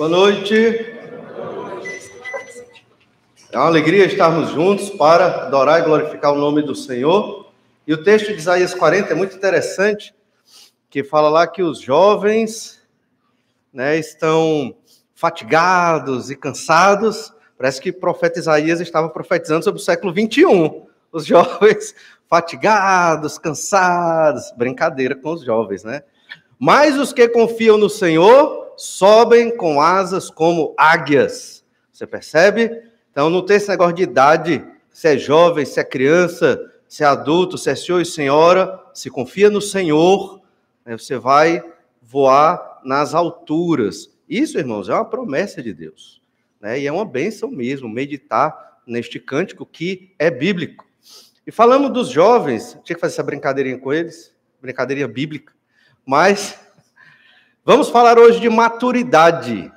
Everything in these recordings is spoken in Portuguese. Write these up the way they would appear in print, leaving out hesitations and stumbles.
Boa noite. É uma alegria estarmos juntos para adorar e glorificar o nome do Senhor. E o texto de Isaías 40 é muito interessante, que fala lá que os jovens, estão fatigados e cansados. Parece que o profeta Isaías estava profetizando sobre o século 21. Os jovens fatigados, cansados. Brincadeira com os jovens, né? Mas os que confiam no Senhor sobem com asas como águias. Você percebe? Então não tem esse negócio de idade, se é jovem, se é criança, se é adulto, se é senhor e senhora. Se confia no Senhor, você vai voar nas alturas. Isso, irmãos, é uma promessa de Deus, e é uma bênção mesmo meditar neste cântico que é bíblico. E falamos dos jovens, tinha que fazer essa brincadeirinha com eles, brincadeirinha bíblica, mas vamos falar hoje de maturidade.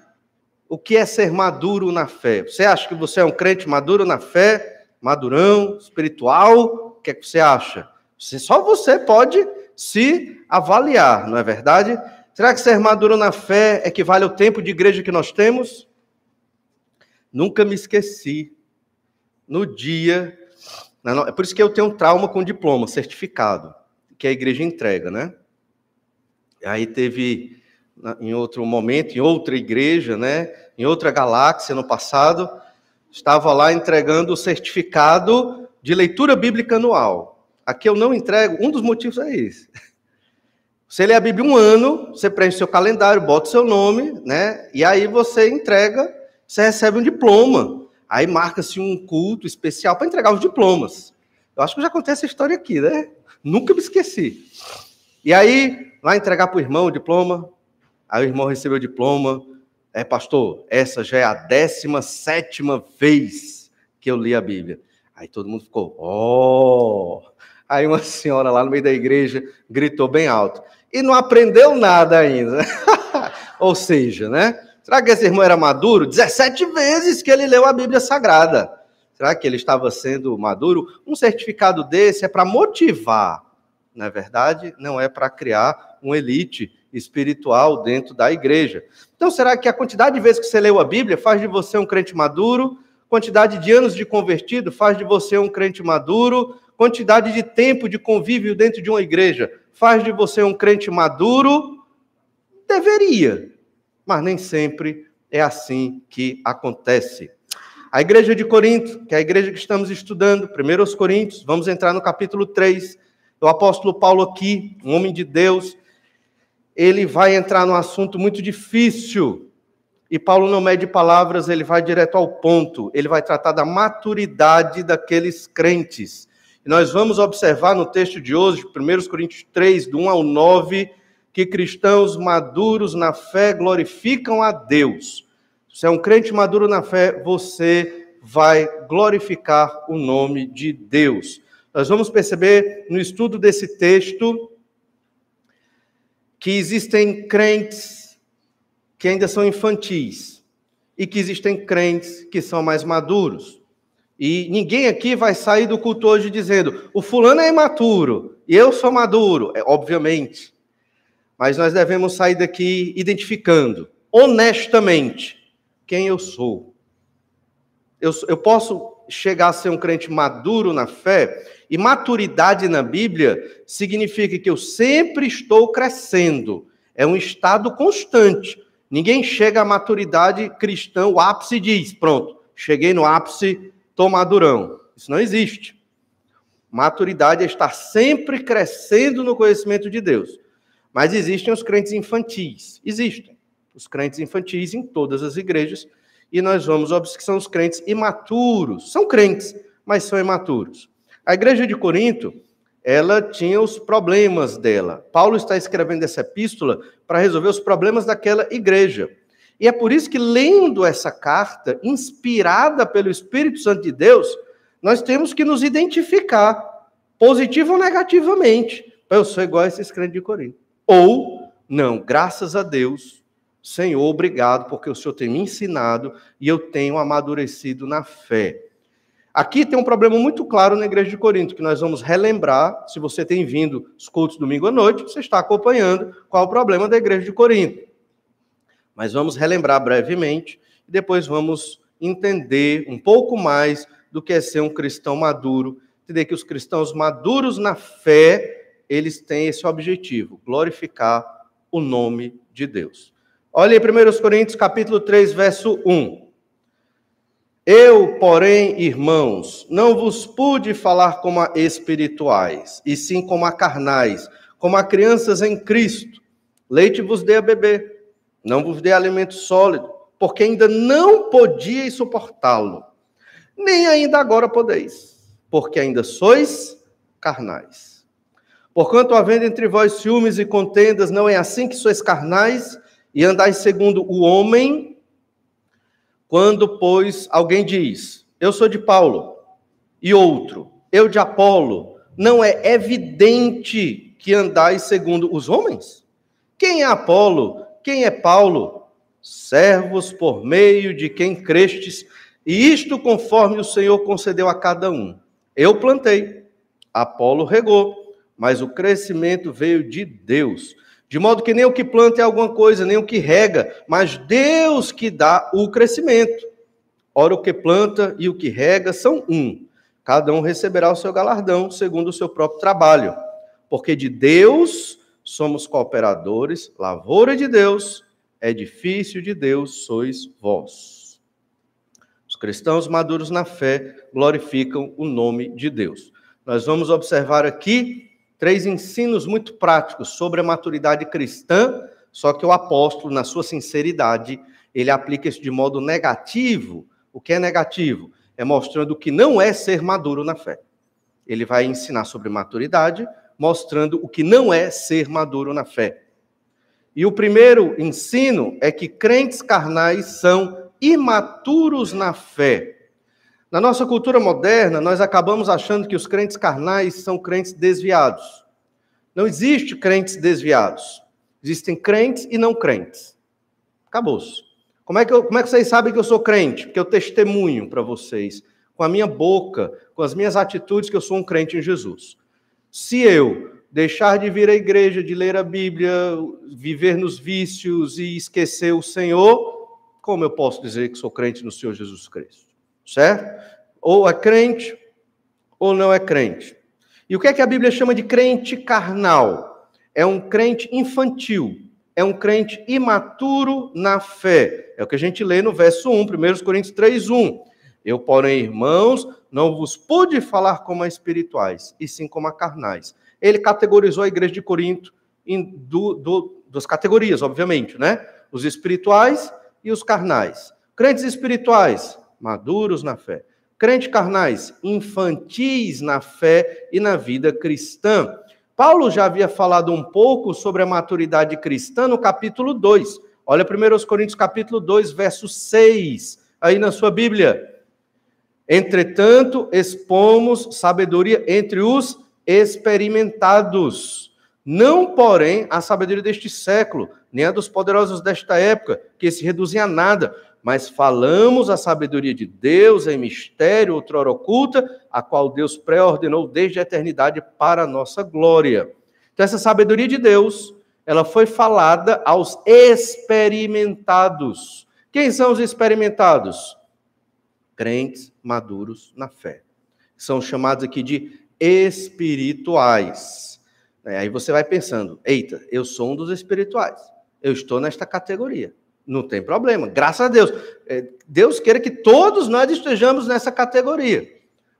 O que é ser maduro na fé? Você acha que você é um crente maduro na fé? Madurão, espiritual? O que é que você acha? Só você pode se avaliar, não é verdade? Será que ser maduro na fé equivale ao tempo de igreja que nós temos? Nunca me esqueci. No dia... É por isso que eu tenho um trauma com diploma, certificado, que a igreja entrega, né? Aí teve... em outro momento, em outra igreja, em outra galáxia no passado, estava lá entregando o certificado de leitura bíblica anual. Aqui eu não entrego, um dos motivos é esse. Você lê a Bíblia um ano, você preenche seu calendário, bota o seu nome, e aí você entrega, você recebe um diploma. Aí marca-se um culto especial para entregar os diplomas. Eu acho que já contei essa história aqui, Nunca me esqueci. E aí, lá entregar para o irmão o diploma. Aí o irmão recebeu o diploma. Pastor, essa já é a 17ª vez que eu li a Bíblia. Aí todo mundo ficou, Aí uma senhora lá no meio da igreja gritou bem alto. E não aprendeu nada ainda. Ou seja, será que esse irmão era maduro? 17 vezes que ele leu a Bíblia Sagrada. Será que ele estava sendo maduro? Um certificado desse é para motivar. Na verdade, não é para criar uma elite espiritual dentro da igreja. Então, será que a quantidade de vezes que você leu a Bíblia faz de você um crente maduro? Quantidade de anos de convertido faz de você um crente maduro? Quantidade de tempo de convívio dentro de uma igreja faz de você um crente maduro? Deveria, mas nem sempre é assim que acontece. A igreja de Corinto, que é a igreja que estamos estudando, 1 Coríntios, vamos entrar no capítulo 3, o apóstolo Paulo aqui, um homem de Deus, ele vai entrar num assunto muito difícil, e Paulo não mede palavras, ele vai direto ao ponto, ele vai tratar da maturidade daqueles crentes. E nós vamos observar no texto de hoje, 1 Coríntios 3, do 1 ao 9, que cristãos maduros na fé glorificam a Deus. Se você é um crente maduro na fé, você vai glorificar o nome de Deus. Nós vamos perceber no estudo desse texto que existem crentes que ainda são infantis e que existem crentes que são mais maduros. E ninguém aqui vai sair do culto hoje dizendo, o fulano é imaturo e eu sou maduro, obviamente. Mas nós devemos sair daqui identificando, honestamente, quem eu sou. Eu posso chegar a ser um crente maduro na fé, e maturidade na Bíblia significa que eu sempre estou crescendo. É um estado constante. Ninguém chega à maturidade cristã, o ápice diz, pronto, cheguei no ápice, estou madurão. Isso não existe. Maturidade é estar sempre crescendo no conhecimento de Deus. Mas existem os crentes infantis. Existem os crentes infantis em todas as igrejas. E nós vamos observar que são os crentes imaturos. São crentes, mas são imaturos. A igreja de Corinto, ela tinha os problemas dela. Paulo está escrevendo essa epístola para resolver os problemas daquela igreja. E é por isso que, lendo essa carta, inspirada pelo Espírito Santo de Deus, nós temos que nos identificar, positivo ou negativamente. Eu sou igual a esses crentes de Corinto. Ou, não, graças a Deus, Senhor, obrigado, porque o Senhor tem me ensinado e eu tenho amadurecido na fé. Aqui tem um problema muito claro na igreja de Corinto, que nós vamos relembrar. Se você tem vindo os cultos domingo à noite, você está acompanhando qual é o problema da igreja de Corinto. Mas vamos relembrar brevemente e depois vamos entender um pouco mais do que é ser um cristão maduro, entender que os cristãos maduros na fé, eles têm esse objetivo, glorificar o nome de Deus. Olha aí 1 Coríntios capítulo 3, verso 1. Eu, porém, irmãos, não vos pude falar como a espirituais, e sim como a carnais, como a crianças em Cristo. Leite vos dei a beber, não vos dei alimento sólido, porque ainda não podíeis suportá-lo, nem ainda agora podeis, porque ainda sois carnais. Porquanto, havendo entre vós ciúmes e contendas, não é assim que sois carnais, e andais segundo o homem. Quando, pois, alguém diz, eu sou de Paulo, e outro, eu de Apolo, não é evidente que andais segundo os homens? Quem é Apolo? Quem é Paulo? Servos por meio de quem crestes, e isto conforme o Senhor concedeu a cada um. Eu plantei, Apolo regou, mas o crescimento veio de Deus. De modo que nem o que planta é alguma coisa, nem o que rega, mas Deus que dá o crescimento. Ora, o que planta e o que rega são um. Cada um receberá o seu galardão, segundo o seu próprio trabalho. Porque de Deus somos cooperadores, lavoura de Deus, edifício de Deus sois vós. Os cristãos maduros na fé glorificam o nome de Deus. Nós vamos observar aqui 3 ensinos muito práticos sobre a maturidade cristã, só que o apóstolo, na sua sinceridade, ele aplica isso de modo negativo. O que é negativo? É mostrando o que não é ser maduro na fé. Ele vai ensinar sobre maturidade, mostrando o que não é ser maduro na fé. E o primeiro ensino é que crentes carnais são imaturos na fé. Na nossa cultura moderna, nós acabamos achando que os crentes carnais são crentes desviados. Não existe crentes desviados. Existem crentes e não crentes. Acabou-se. Como é que vocês sabem que eu sou crente? Porque eu testemunho para vocês, com a minha boca, com as minhas atitudes, que eu sou um crente em Jesus. Se eu deixar de vir à igreja, de ler a Bíblia, viver nos vícios e esquecer o Senhor, como eu posso dizer que sou crente no Senhor Jesus Cristo? Certo? Ou é crente, ou não é crente. E o que é que a Bíblia chama de crente carnal? É um crente infantil, é um crente imaturo na fé. É o que a gente lê no verso 1, 1 Coríntios 3, 1. Eu, porém, irmãos, não vos pude falar como a espirituais, e sim como a carnais. Ele categorizou a igreja de Corinto em duas categorias, obviamente, né? Os espirituais e os carnais. Crentes espirituais, maduros na fé. Crentes carnais, infantis na fé e na vida cristã. Paulo já havia falado um pouco sobre a maturidade cristã no capítulo 2. Olha 1 Coríntios capítulo 2, verso 6, aí na sua Bíblia. Entretanto, expomos sabedoria entre os experimentados, não, porém, a sabedoria deste século, nem a dos poderosos desta época, que se reduzem a nada, mas falamos a sabedoria de Deus em mistério, outrora oculta, a qual Deus pré-ordenou desde a eternidade para a nossa glória. Então, essa sabedoria de Deus, ela foi falada aos experimentados. Quem são os experimentados? Crentes maduros na fé. São chamados aqui de espirituais. Aí você vai pensando, eita, eu sou um dos espirituais. Eu estou nesta categoria. Não tem problema, graças a Deus. Deus queira que todos nós estejamos nessa categoria.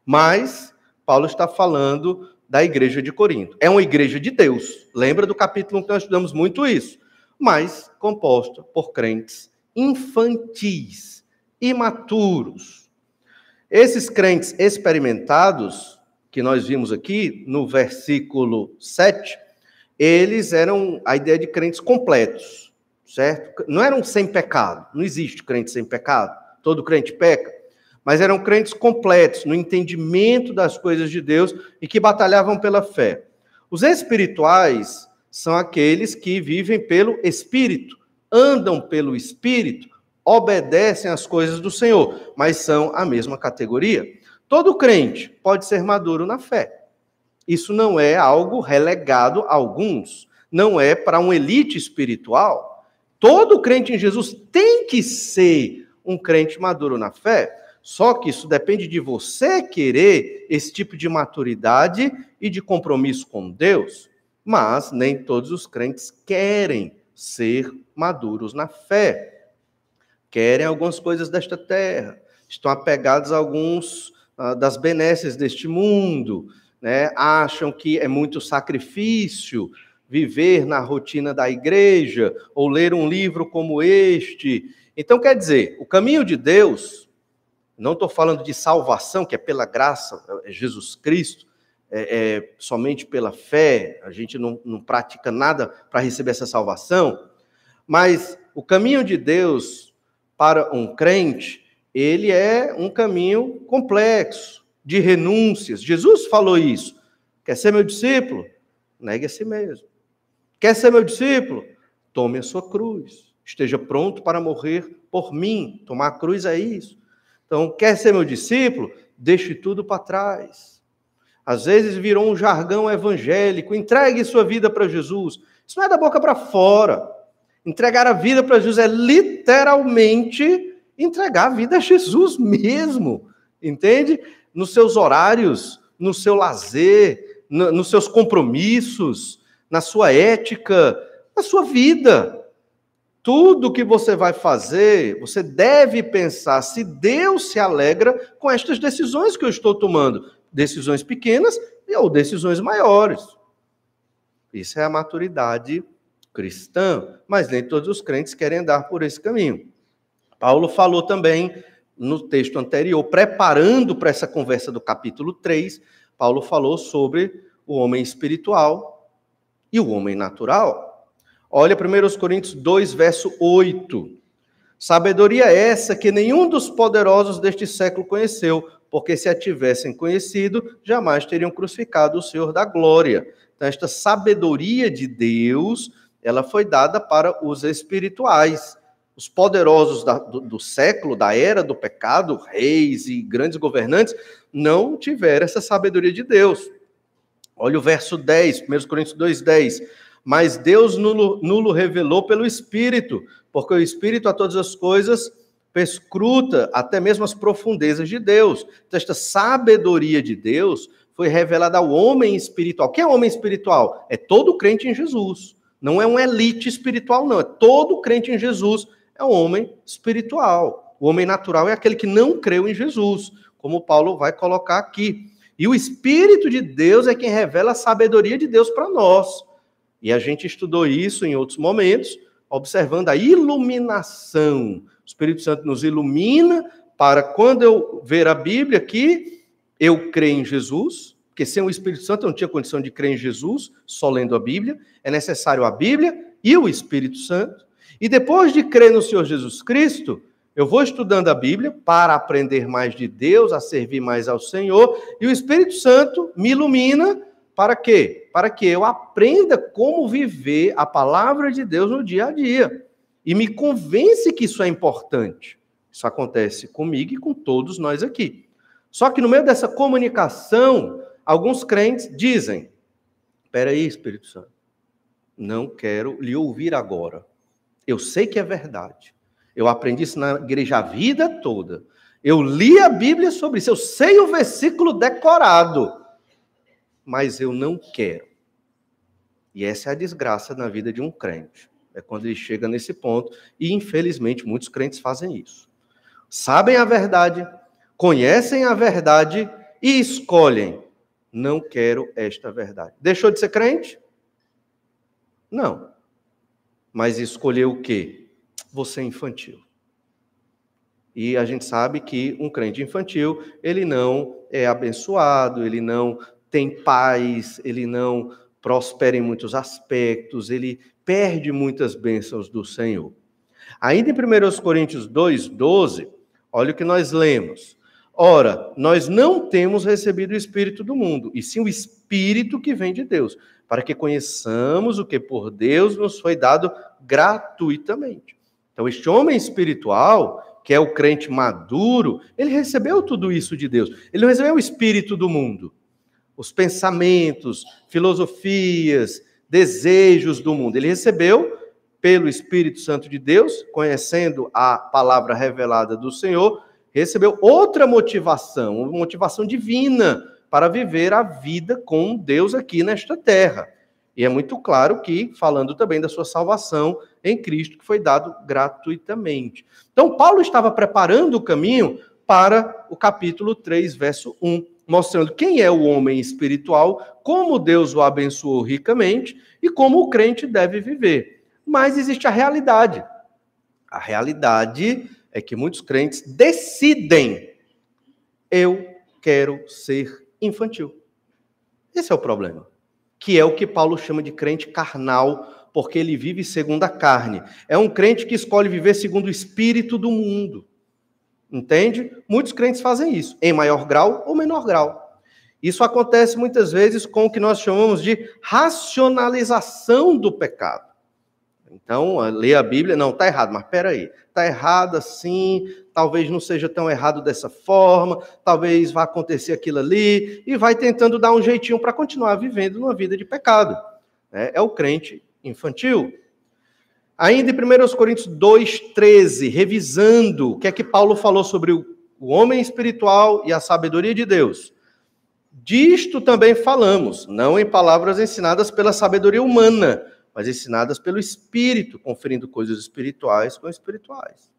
Mas Paulo está falando da igreja de Corinto. É uma igreja de Deus. Lembra do capítulo 1 que nós estudamos muito isso? Mas composta por crentes infantis, imaturos. Esses crentes experimentados, que nós vimos aqui no versículo 7, eles eram a ideia de crentes completos. Certo? Não eram sem pecado, não existe crente sem pecado, todo crente peca, mas eram crentes completos, no entendimento das coisas de Deus e que batalhavam pela fé. Os espirituais são aqueles que vivem pelo Espírito, andam pelo Espírito, obedecem às coisas do Senhor, mas são a mesma categoria. Todo crente pode ser maduro na fé. Isso não é algo relegado a alguns, não é para uma elite espiritual. todo crente em Jesus tem que ser um crente maduro na fé, só que isso depende de você querer esse tipo de maturidade e de compromisso com Deus. Mas nem todos os crentes querem ser maduros na fé. Querem algumas coisas desta terra, estão apegados a alguns das benesses deste mundo, né? Acham que é muito sacrifício viver na rotina da igreja ou ler um livro como este. Então, quer dizer, o caminho de Deus, não estou falando de salvação, que é pela graça, é Jesus Cristo, somente pela fé, a gente não pratica nada para receber essa salvação, mas o caminho de Deus para um crente, ele é um caminho complexo, de renúncias. Jesus falou isso. Quer ser meu discípulo? Negue a si mesmo. Quer ser meu discípulo? Tome a sua cruz. Esteja pronto para morrer por mim. Tomar a cruz é isso. Então, quer ser meu discípulo? Deixe tudo para trás. Às vezes virou um jargão evangélico. Entregue sua vida para Jesus. Isso não é da boca para fora. Entregar a vida para Jesus é literalmente entregar a vida a Jesus mesmo, entende? Nos seus horários, no seu lazer, nos seus compromissos, na sua ética, na sua vida. Tudo que você vai fazer, você deve pensar se Deus se alegra com estas decisões que eu estou tomando. Decisões pequenas ou decisões maiores. Isso é a maturidade cristã, mas nem todos os crentes querem andar por esse caminho. Paulo falou também no texto anterior, preparando para essa conversa do capítulo 3, Paulo falou sobre o homem espiritual e o homem natural. Olha 1 Coríntios 2, verso 8. Sabedoria essa que nenhum dos poderosos deste século conheceu, porque se a tivessem conhecido, jamais teriam crucificado o Senhor da glória. Então, esta sabedoria de Deus, ela foi dada para os espirituais. Os poderosos do século, da era do pecado, reis e grandes governantes, não tiveram essa sabedoria de Deus. Olha o verso 10, 1 Coríntios 2,10. Mas Deus nulo revelou pelo Espírito, porque o Espírito a todas as coisas perscruta até mesmo as profundezas de Deus. Então, esta sabedoria de Deus foi revelada ao homem espiritual. Quem é homem espiritual? É todo crente em Jesus. Não é uma elite espiritual, não. É todo crente em Jesus. É um homem espiritual. O homem natural é aquele que não creu em Jesus, como Paulo vai colocar aqui. E o Espírito de Deus é quem revela a sabedoria de Deus para nós. E a gente estudou isso em outros momentos, observando a iluminação. O Espírito Santo nos ilumina para, quando eu ver a Bíblia aqui, eu creio em Jesus, porque sem o Espírito Santo eu não tinha condição de crer em Jesus, só lendo a Bíblia. É necessário a Bíblia e o Espírito Santo. E depois de crer no Senhor Jesus Cristo, eu vou estudando a Bíblia para aprender mais de Deus, a servir mais ao Senhor, e o Espírito Santo me ilumina para quê? Para que eu aprenda como viver a palavra de Deus no dia a dia. E me convence que isso é importante. Isso acontece comigo e com todos nós aqui. Só que no meio dessa comunicação, alguns crentes dizem: espera aí, Espírito Santo, não quero lhe ouvir agora. Eu sei que é verdade. Eu aprendi isso na igreja a vida toda. Eu li a Bíblia sobre isso. Eu sei o versículo decorado. Mas eu não quero. E essa é a desgraça na vida de um crente. É quando ele chega nesse ponto. E, infelizmente, muitos crentes fazem isso. Sabem a verdade, conhecem a verdade e escolhem: não quero esta verdade. Deixou de ser crente? Não. Mas escolheu o quê? Você é infantil. E a gente sabe que um crente infantil, ele não é abençoado, ele não tem paz, ele não prospera em muitos aspectos, ele perde muitas bênçãos do Senhor. Ainda em 1 Coríntios 2,12, olha o que nós lemos. Ora, nós não temos recebido o Espírito do mundo, e sim o Espírito que vem de Deus, para que conheçamos o que por Deus nos foi dado gratuitamente. Então, este homem espiritual, que é o crente maduro, ele recebeu tudo isso de Deus. Ele não recebeu o Espírito do mundo, os pensamentos, filosofias, desejos do mundo. Ele recebeu pelo Espírito Santo de Deus, conhecendo a palavra revelada do Senhor, recebeu outra motivação, uma motivação divina para viver a vida com Deus aqui nesta terra. E é muito claro que, falando também da sua salvação em Cristo, que foi dado gratuitamente. Então, Paulo estava preparando o caminho para o capítulo 3, verso 1, mostrando quem é o homem espiritual, como Deus o abençoou ricamente e como o crente deve viver. Mas existe a realidade. A realidade é que muitos crentes decidem: eu quero ser infantil. Esse é o problema. Que é o que Paulo chama de crente carnal, porque ele vive segundo a carne. É um crente que escolhe viver segundo o espírito do mundo. Entende? Muitos crentes fazem isso, em maior grau ou menor grau. Isso acontece muitas vezes com o que nós chamamos de racionalização do pecado. Então, lê a Bíblia, não, está errado, mas espera aí, está errado assim, talvez não seja tão errado dessa forma, talvez vá acontecer aquilo ali, e vai tentando dar um jeitinho para continuar vivendo uma vida de pecado. É o crente infantil. Ainda em 1 Coríntios 2,13, revisando o que é que Paulo falou sobre o homem espiritual e a sabedoria de Deus. Disto também falamos, não em palavras ensinadas pela sabedoria humana, mas ensinadas pelo Espírito, conferindo coisas espirituais com espirituais.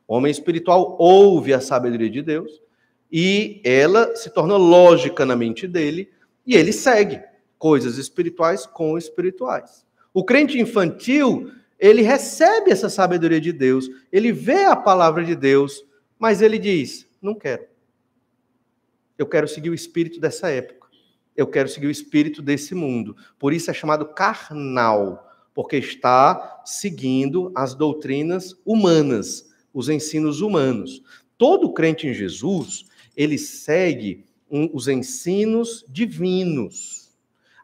O homem espiritual ouve a sabedoria de Deus e ela se torna lógica na mente dele e ele segue coisas espirituais com espirituais. O crente infantil, ele recebe essa sabedoria de Deus, ele vê a palavra de Deus, mas ele diz: não quero. Eu quero seguir o espírito dessa época. Eu quero seguir o espírito desse mundo. Por isso é chamado carnal, porque está seguindo as doutrinas humanas, os ensinos humanos. Todo crente em Jesus, ele segue os ensinos divinos.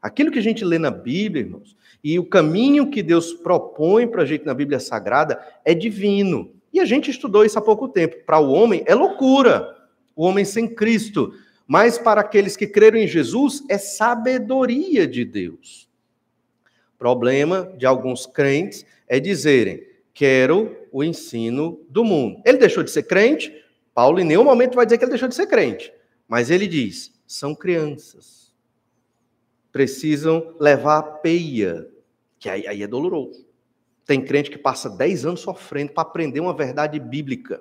Aquilo que a gente lê na Bíblia, irmãos, e o caminho que Deus propõe para a gente na Bíblia Sagrada é divino. E a gente estudou isso há pouco tempo. Para o homem é loucura, o homem sem Cristo. Mas para aqueles que creram em Jesus é sabedoria de Deus. O problema de alguns crentes é dizerem: quero o ensino do mundo. Ele deixou de ser crente? Paulo em nenhum momento vai dizer que ele deixou de ser crente. Mas ele diz: são crianças. Precisam levar a peia, que aí é doloroso. Tem crente que passa 10 anos sofrendo para aprender uma verdade bíblica.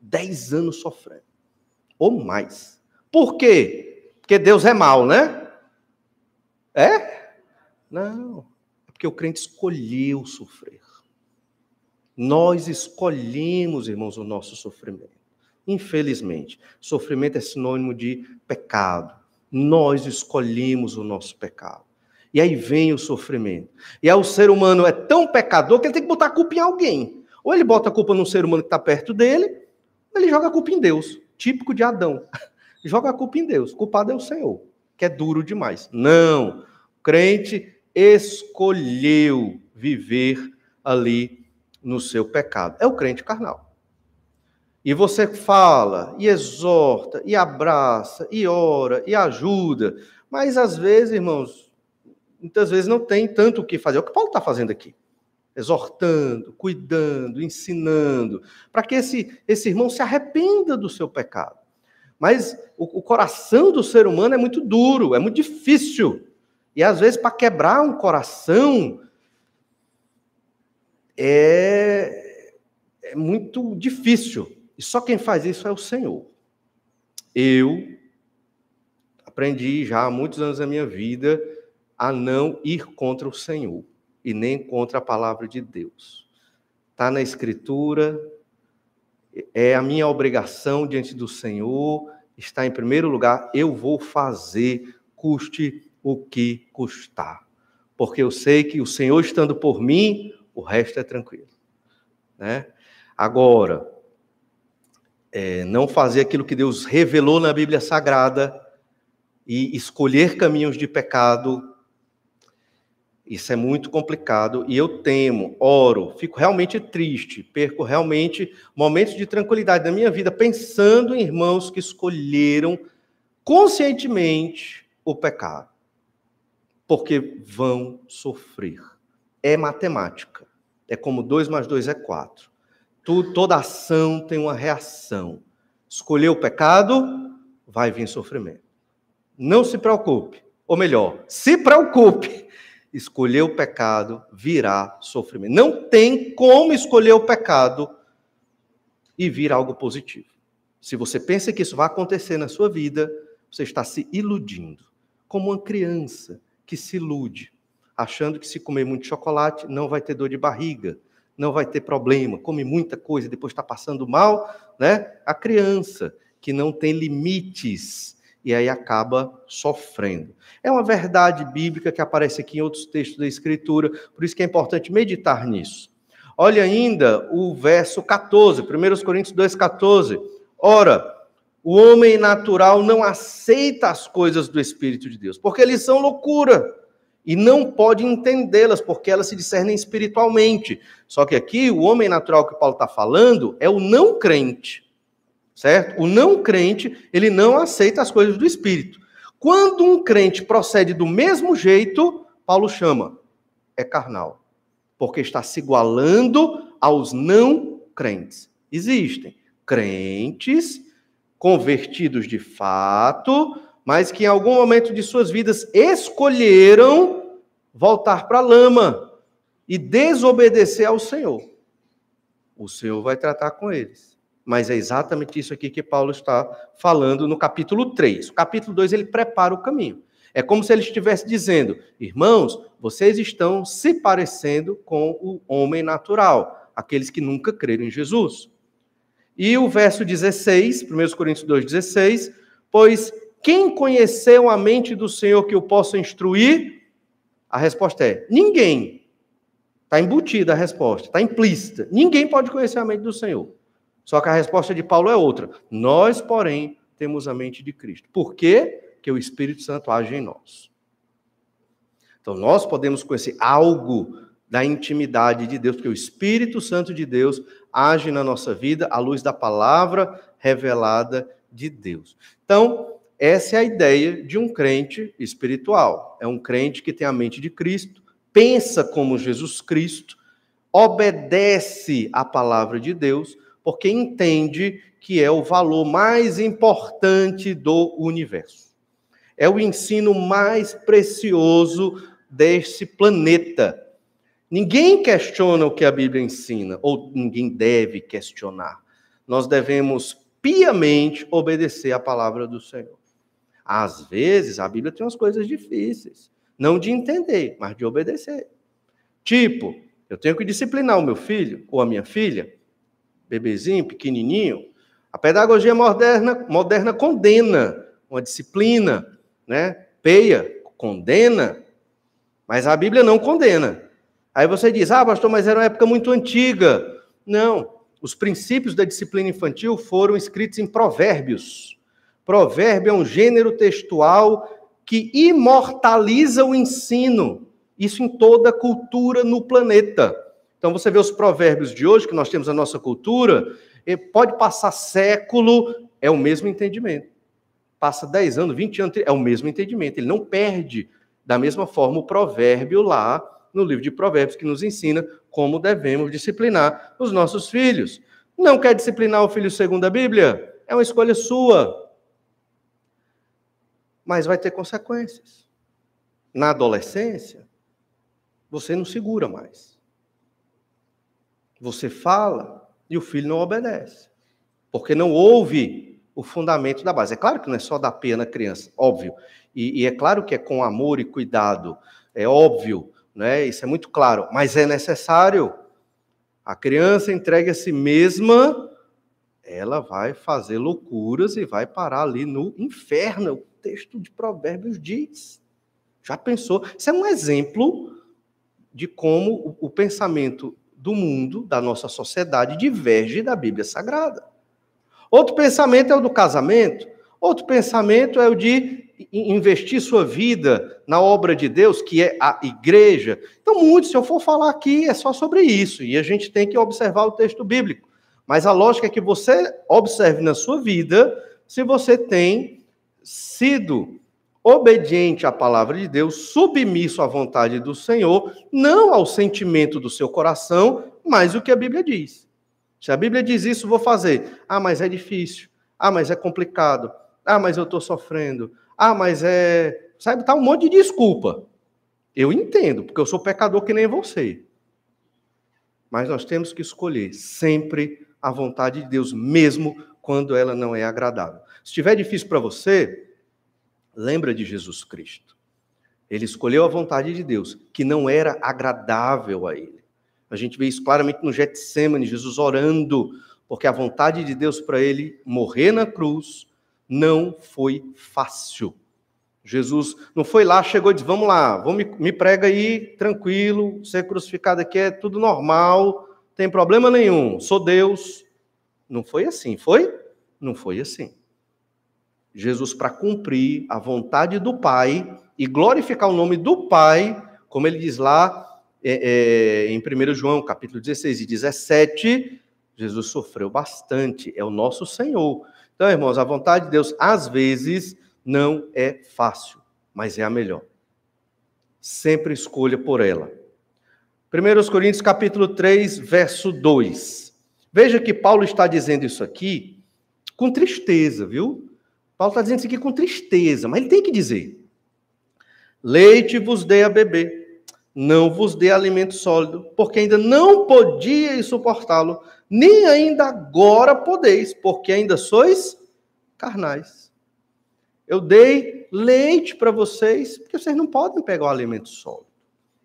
10 anos sofrendo. Ou mais. Por quê? Porque Deus é mau, né? É? Não. É porque o crente escolheu sofrer. Nós escolhemos, irmãos, o nosso sofrimento. Infelizmente, sofrimento é sinônimo de pecado. Nós escolhemos o nosso pecado. E aí vem o sofrimento. E aí o ser humano é tão pecador que ele tem que botar a culpa em alguém. Ou ele bota a culpa num ser humano que está perto dele, ou ele joga a culpa em Deus. Típico de Adão. Joga a culpa em Deus. Culpado é o Senhor, que é duro demais. Não. O crente escolheu viver ali no seu pecado. É o crente carnal. E você fala, e exorta, e abraça, e ora, e ajuda. Mas às vezes, irmãos, muitas vezes não tem tanto o que fazer. É o que Paulo está fazendo aqui. Exortando, cuidando, ensinando, para que esse irmão se arrependa do seu pecado. Mas o coração do ser humano é muito duro, é muito difícil. E às vezes, para quebrar um coração, é muito difícil. E só quem faz isso é o Senhor. Eu aprendi já há muitos anos da minha vida a não ir contra o Senhor e nem contra a palavra de Deus. Está na Escritura, é a minha obrigação diante do Senhor, está em primeiro lugar, eu vou fazer, custe o que custar. Porque eu sei que o Senhor estando por mim, o resto é tranquilo. Né? Agora, não fazer aquilo que Deus revelou na Bíblia Sagrada e escolher caminhos de pecado, isso é muito complicado e eu temo, oro, fico realmente triste, perco realmente momentos de tranquilidade na minha vida pensando em irmãos que escolheram conscientemente o pecado, porque vão sofrer. É matemática. É como 2 mais 2 é 4. Toda ação tem uma reação. Escolher o pecado, vai vir sofrimento. Não se preocupe. Ou melhor, se preocupe. Escolher o pecado virá sofrimento. Não tem como escolher o pecado e vir algo positivo. Se você pensa que isso vai acontecer na sua vida, você está se iludindo. Como uma criança que se ilude, achando que se comer muito chocolate não vai ter dor de barriga, não vai ter problema, come muita coisa e depois está passando mal, né? A criança que não tem limites e aí acaba sofrendo. É uma verdade bíblica que aparece aqui em outros textos da Escritura, por isso que é importante meditar nisso. Olha ainda o verso 14, 1 Coríntios 2,14. Ora, o homem natural não aceita as coisas do Espírito de Deus, porque eles são loucura, e não pode entendê-las, porque elas se discernem espiritualmente. Só que aqui, o homem natural que Paulo está falando é o não crente, certo? O não crente, ele não aceita as coisas do Espírito. Quando um crente procede do mesmo jeito, Paulo chama, é carnal, porque está se igualando aos não crentes. Existem crentes convertidos de fato, mas que em algum momento de suas vidas escolheram voltar para a lama e desobedecer ao Senhor. O Senhor vai tratar com eles. Mas é exatamente isso aqui que Paulo está falando no capítulo 3. O capítulo 2, ele prepara o caminho. É como se ele estivesse dizendo, irmãos, vocês estão se parecendo com o homem natural, aqueles que nunca creram em Jesus. E o verso 16, 1 Coríntios 2,16, pois quem conheceu a mente do Senhor que o possa instruir? A resposta é, ninguém. Está embutida a resposta, está implícita. Ninguém pode conhecer a mente do Senhor. Só que a resposta de Paulo é outra. Nós, porém, temos a mente de Cristo. Por quê? Porque o Espírito Santo age em nós. Então, nós podemos conhecer algo da intimidade de Deus, porque o Espírito Santo de Deus age na nossa vida à luz da palavra revelada de Deus. Então, essa é a ideia de um crente espiritual. É um crente que tem a mente de Cristo, pensa como Jesus Cristo, obedece à palavra de Deus, porque entende que é o valor mais importante do universo. É o ensino mais precioso deste planeta. Ninguém questiona o que a Bíblia ensina, ou ninguém deve questionar. Nós devemos piamente obedecer à palavra do Senhor. Às vezes, a Bíblia tem umas coisas difíceis, não de entender, mas de obedecer. Tipo, eu tenho que disciplinar o meu filho ou a minha filha, bebezinho, pequenininho. A pedagogia moderna condena uma disciplina, né? Peia, condena, mas a Bíblia não condena. Aí você diz, pastor, mas era uma época muito antiga. Não, os princípios da disciplina infantil foram escritos em provérbios. Provérbio é um gênero textual que imortaliza o ensino. Isso em toda a cultura no planeta. Então você vê os provérbios de hoje, que nós temos na nossa cultura, pode passar século, é o mesmo entendimento. Passa 10 anos, 20 anos, é o mesmo entendimento. Ele não perde da mesma forma o provérbio lá, no livro de Provérbios, que nos ensina como devemos disciplinar os nossos filhos. Não quer disciplinar o filho segundo a Bíblia? É uma escolha sua. Mas vai ter consequências. Na adolescência, você não segura mais. Você fala e o filho não obedece. Porque não ouve o fundamento da base. É claro que não é só dar pena na criança, óbvio. E é claro que é com amor e cuidado. É óbvio. Né? Isso é muito claro, mas é necessário. A criança entregue a si mesma, ela vai fazer loucuras e vai parar ali no inferno. O texto de Provérbios diz. Já pensou? Isso é um exemplo de como o pensamento do mundo, da nossa sociedade, diverge da Bíblia Sagrada. Outro pensamento é o do casamento. Outro pensamento é o de investir sua vida na obra de Deus, que é a igreja. Então, muito, se eu for falar aqui, é só sobre isso, e a gente tem que observar o texto bíblico. Mas a lógica é que você observe na sua vida se você tem sido obediente à palavra de Deus, submisso à vontade do Senhor, não ao sentimento do seu coração, mas o que a Bíblia diz. Se a Bíblia diz isso, vou fazer. Ah, mas é difícil. Ah, mas é complicado. Ah, mas eu estou sofrendo. Ah, mas é... Sabe, tá um monte de desculpa. Eu entendo, porque eu sou pecador que nem você. Mas nós temos que escolher sempre a vontade de Deus, mesmo quando ela não é agradável. Se estiver difícil para você, lembra de Jesus Cristo. Ele escolheu a vontade de Deus, que não era agradável a ele. A gente vê isso claramente no Getsêmani, Jesus orando, porque a vontade de Deus para ele morrer na cruz não foi fácil. Jesus não foi lá, chegou e disse, vamos lá, me prega aí, tranquilo, ser crucificado aqui é tudo normal, não tem problema nenhum, sou Deus. Não foi assim, foi? Não foi assim. Jesus, para cumprir a vontade do Pai e glorificar o nome do Pai, como ele diz lá em 1 João, capítulo 16 e 17, Jesus sofreu bastante, é o nosso Senhor. Então, irmãos, a vontade de Deus, às vezes, não é fácil, mas é a melhor. Sempre escolha por ela. 1 Coríntios, capítulo 3, verso 2. Veja que Paulo está dizendo isso aqui com tristeza, viu? Paulo está dizendo isso aqui com tristeza, mas ele tem que dizer. Leite vos dei a beber, não vos dei alimento sólido, porque ainda não podíeis suportá-lo, nem ainda agora podeis, porque ainda sois carnais. Eu dei leite para vocês, porque vocês não podem pegar o alimento sólido.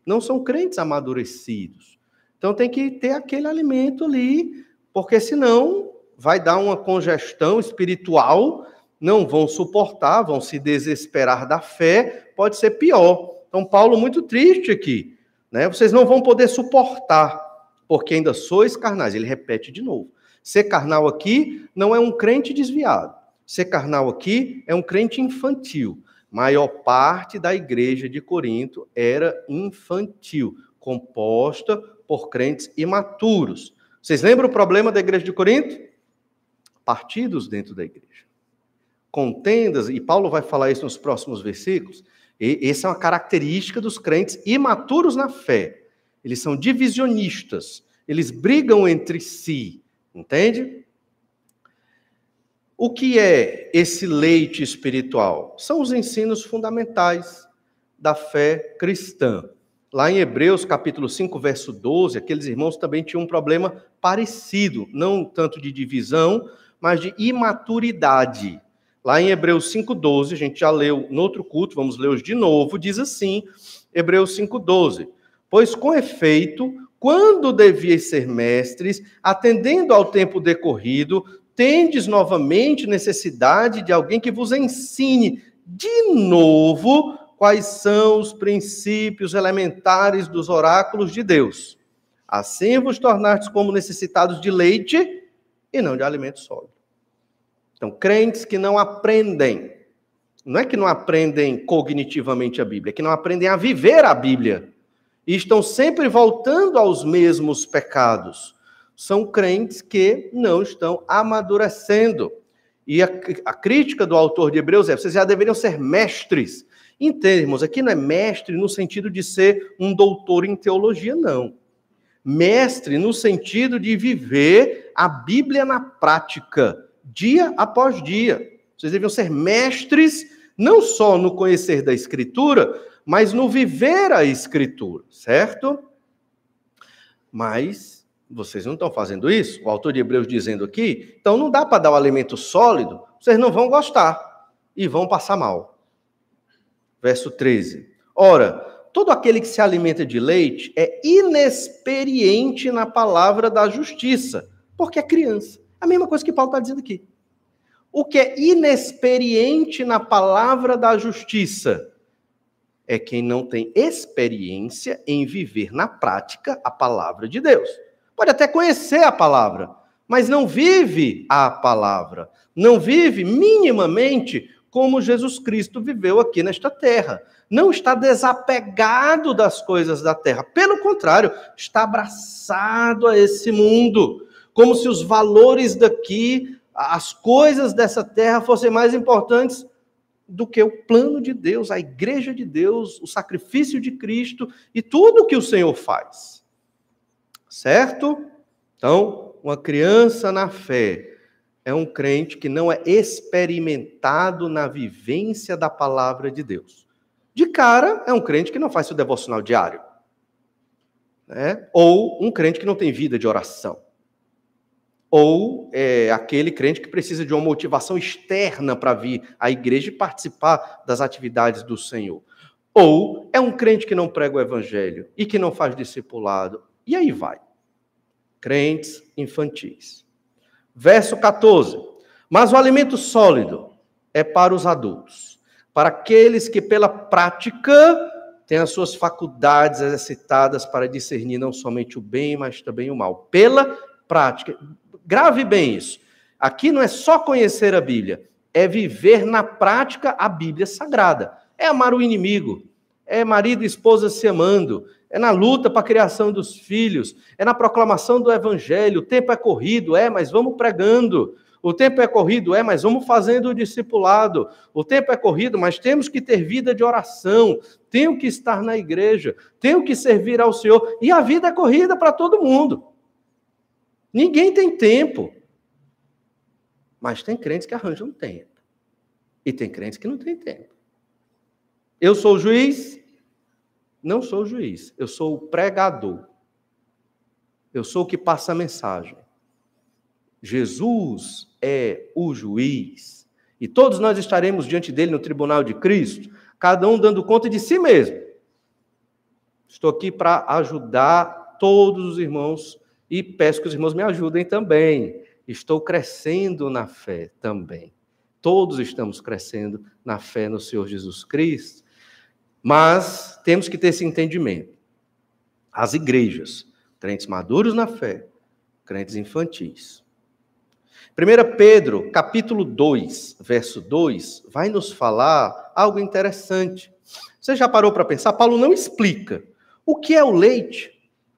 Não são crentes amadurecidos. Então tem que ter aquele alimento ali, porque senão vai dar uma congestão espiritual, não vão suportar, vão se desesperar da fé, pode ser pior. Então Paulo muito triste aqui, né? Vocês não vão poder suportar, porque ainda sois carnais. Ele repete de novo. Ser carnal aqui não é um crente desviado. Ser carnal aqui é um crente infantil. Maior parte da igreja de Corinto era infantil, composta por crentes imaturos. Vocês lembram o problema da igreja de Corinto? Partidos dentro da igreja. Contendas, e Paulo vai falar isso nos próximos versículos, e essa é uma característica dos crentes imaturos na fé. Eles são divisionistas, eles brigam entre si, entende? O que é esse leite espiritual? São os ensinos fundamentais da fé cristã. Lá em Hebreus, capítulo 5, verso 12, aqueles irmãos também tinham um problema parecido, não tanto de divisão, mas de imaturidade. Lá em Hebreus 5,12, a gente já leu no outro culto, vamos ler hoje de novo, diz assim, Hebreus 5,12. Pois com efeito, quando devíeis ser mestres, atendendo ao tempo decorrido, tendes novamente necessidade de alguém que vos ensine de novo quais são os princípios elementares dos oráculos de Deus. Assim vos tornastes como necessitados de leite e não de alimento sólido. Então, crentes que não aprendem, não é que não aprendem cognitivamente a Bíblia, é que não aprendem a viver a Bíblia. E estão sempre voltando aos mesmos pecados. São crentes que não estão amadurecendo. E a crítica do autor de Hebreus é, vocês já deveriam ser mestres. Entende, irmãos, aqui não é mestre no sentido de ser um doutor em teologia, não. Mestre no sentido de viver a Bíblia na prática, dia após dia. Vocês deviam ser mestres, não só no conhecer da Escritura, mas no viver a Escritura, certo? Mas vocês não estão fazendo isso? O autor de Hebreus dizendo aqui, então não dá para dar o alimento sólido, vocês não vão gostar e vão passar mal. Verso 13. Ora, todo aquele que se alimenta de leite é inexperiente na palavra da justiça, porque é criança. A mesma coisa que Paulo está dizendo aqui. O que é inexperiente na palavra da justiça é quem não tem experiência em viver na prática a palavra de Deus. Pode até conhecer a palavra, mas não vive a palavra. Não vive minimamente como Jesus Cristo viveu aqui nesta terra. Não está desapegado das coisas da terra. Pelo contrário, está abraçado a esse mundo. Como se os valores daqui, as coisas dessa terra fossem mais importantes do que o plano de Deus, a igreja de Deus, o sacrifício de Cristo e tudo que o Senhor faz. Certo? Então, uma criança na fé é um crente que não é experimentado na vivência da palavra de Deus. De cara, é um crente que não faz seu devocional diário. Né? Ou um crente que não tem vida de oração. Ou é aquele crente que precisa de uma motivação externa para vir à igreja e participar das atividades do Senhor. Ou é um crente que não prega o evangelho e que não faz discipulado. E aí vai. Crentes infantis. Verso 14. Mas o alimento sólido é para os adultos, para aqueles que pela prática têm as suas faculdades exercitadas para discernir não somente o bem, mas também o mal. Pela prática. Grave bem isso. Aqui não é só conhecer a Bíblia, é viver na prática a Bíblia Sagrada. É amar o inimigo, é marido e esposa se amando, é na luta para a criação dos filhos, é na proclamação do evangelho. O tempo é corrido, mas vamos pregando. O tempo é corrido, mas vamos fazendo o discipulado. O tempo é corrido, mas temos que ter vida de oração, tenho que estar na igreja, tenho que servir ao Senhor. E a vida é corrida para todo mundo. Ninguém tem tempo. Mas tem crentes que arranjam tempo. E tem crentes que não têm tempo. Eu sou o juiz? Não sou o juiz. Eu sou o pregador. Eu sou o que passa a mensagem. Jesus é o juiz. E todos nós estaremos diante dele no tribunal de Cristo, cada um dando conta de si mesmo. Estou aqui para ajudar todos os irmãos e peço que os irmãos me ajudem também. Estou crescendo na fé também. Todos estamos crescendo na fé no Senhor Jesus Cristo, mas temos que ter esse entendimento. As igrejas, crentes maduros na fé, crentes infantis. 1 Pedro, capítulo 2, verso 2, vai nos falar algo interessante. Você já parou para pensar? Paulo não explica o que é o leite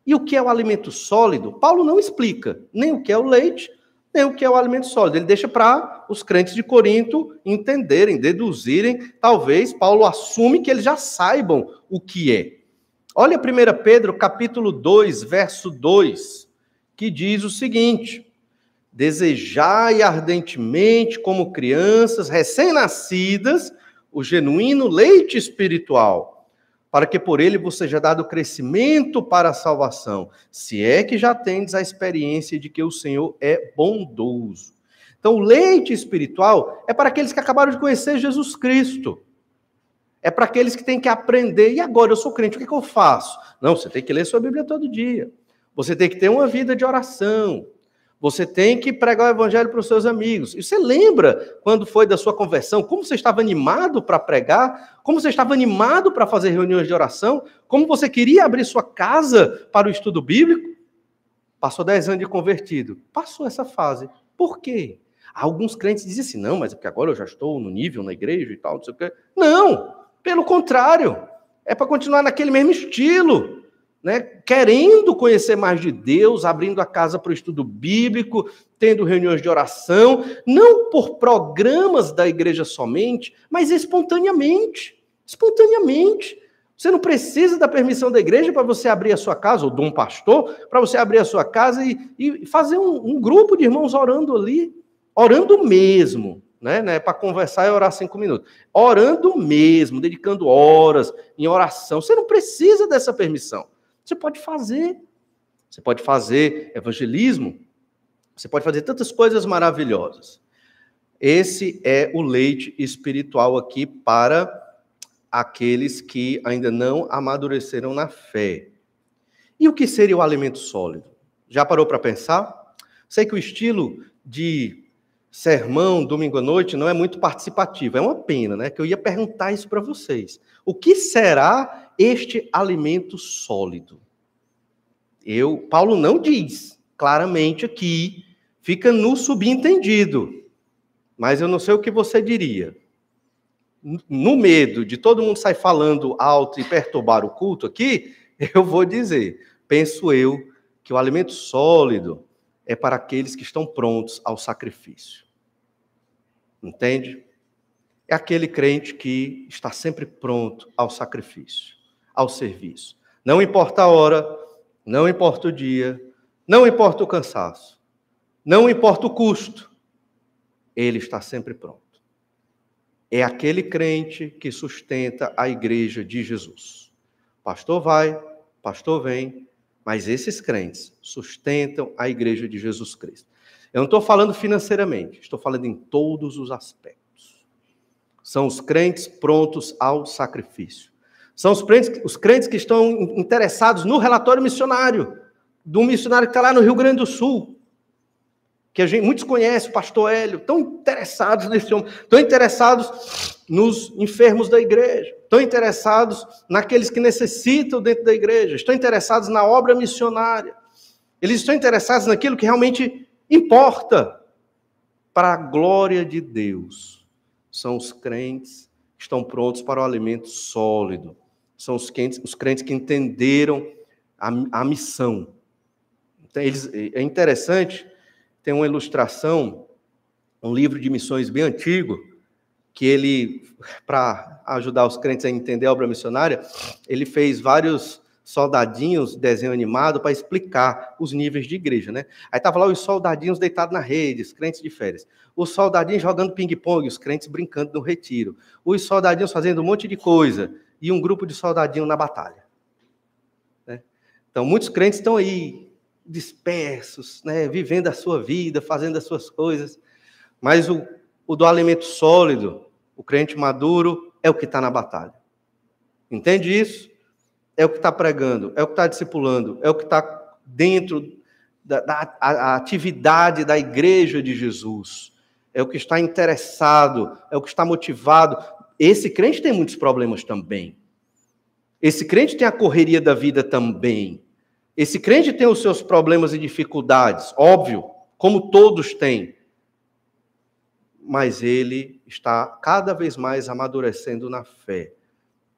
e o que é o alimento sólido. Paulo não explica nem o que é o leite, nem o que é o alimento sólido. Ele deixa para os crentes de Corinto entenderem, deduzirem. Talvez Paulo assume que eles já saibam o que é. Olha 1 Pedro, capítulo 2, verso 2, que diz o seguinte: desejai ardentemente, como crianças recém-nascidas, o genuíno leite espiritual, para que por ele vos seja dado crescimento para a salvação, se é que já tendes a experiência de que o Senhor é bondoso. Então, o leite espiritual é para aqueles que acabaram de conhecer Jesus Cristo. É para aqueles que têm que aprender. E agora, eu sou crente, o que eu faço? Não, você tem que ler sua Bíblia todo dia. Você tem que ter uma vida de oração. Você tem que pregar o evangelho para os seus amigos. E você lembra quando foi da sua conversão, como você estava animado para pregar, como você estava animado para fazer reuniões de oração, como você queria abrir sua casa para o estudo bíblico? Passou 10 anos de convertido. Passou essa fase. Por quê? Alguns crentes dizem assim, não, mas é porque agora eu já estou no nível na igreja e tal, não sei o quê. Não, pelo contrário. É para continuar naquele mesmo estilo. Né, querendo conhecer mais de Deus, abrindo a casa para o estudo bíblico, tendo reuniões de oração, não por programas da igreja somente, mas espontaneamente. Espontaneamente. Você não precisa da permissão da igreja para você abrir a sua casa, ou de um pastor, para você abrir a sua casa e fazer um grupo de irmãos orando ali, orando mesmo. Né, para conversar e orar 5 minutos. Orando mesmo, dedicando horas em oração. Você não precisa dessa permissão. Você pode fazer evangelismo, você pode fazer tantas coisas maravilhosas. Esse é o leite espiritual aqui para aqueles que ainda não amadureceram na fé. E o que seria o alimento sólido? Já parou para pensar? Sei que o estilo de sermão, domingo à noite, não é muito participativo. É uma pena, né? Que eu ia perguntar isso para vocês. O que será este alimento sólido? Paulo não diz claramente aqui, fica no subentendido. Mas eu não sei o que você diria. No medo de todo mundo sair falando alto e perturbar o culto aqui, eu vou dizer, penso eu, que o alimento sólido é para aqueles que estão prontos ao sacrifício. Entende? é aquele crente que está sempre pronto ao sacrifício, ao serviço. Não importa a hora, não importa o dia, não importa o cansaço, não importa o custo, ele está sempre pronto. É aquele crente que sustenta a igreja de Jesus. Pastor vai, pastor vem, mas esses crentes sustentam a igreja de Jesus Cristo. Eu não estou falando financeiramente, estou falando em todos os aspectos. São os crentes prontos ao sacrifício. São os crentes que estão interessados no relatório missionário, do missionário que está lá no Rio Grande do Sul, que muitos conhecem, o pastor Hélio, estão interessados nesse homem, estão interessados nos enfermos da igreja, estão interessados naqueles que necessitam dentro da igreja, estão interessados na obra missionária, eles estão interessados naquilo que realmente importa para a glória de Deus. São os crentes que estão prontos para o alimento sólido, são os crentes que entenderam a missão. Então, é interessante, tem uma ilustração, um livro de missões bem antigo, que ele, para ajudar os crentes a entender a obra missionária, ele fez vários soldadinhos, desenho animado, para explicar os níveis de igreja, né? Aí estava lá os soldadinhos deitados na rede, os crentes de férias. Os soldadinhos jogando ping-pong, os crentes brincando no retiro. Os soldadinhos fazendo um monte de coisa. E um grupo de soldadinhos na batalha. Né? Então, muitos crentes estão aí, dispersos, né? Vivendo a sua vida, fazendo as suas coisas. Mas o do alimento sólido, o crente maduro, é o que está na batalha. Entende isso? É o que está pregando, é o que está discipulando, é o que está dentro da atividade da igreja de Jesus. É o que está interessado, é o que está motivado. Esse crente tem muitos problemas também. Esse crente tem a correria da vida também. Esse crente tem os seus problemas e dificuldades, óbvio, como todos têm. Mas ele está cada vez mais amadurecendo na fé.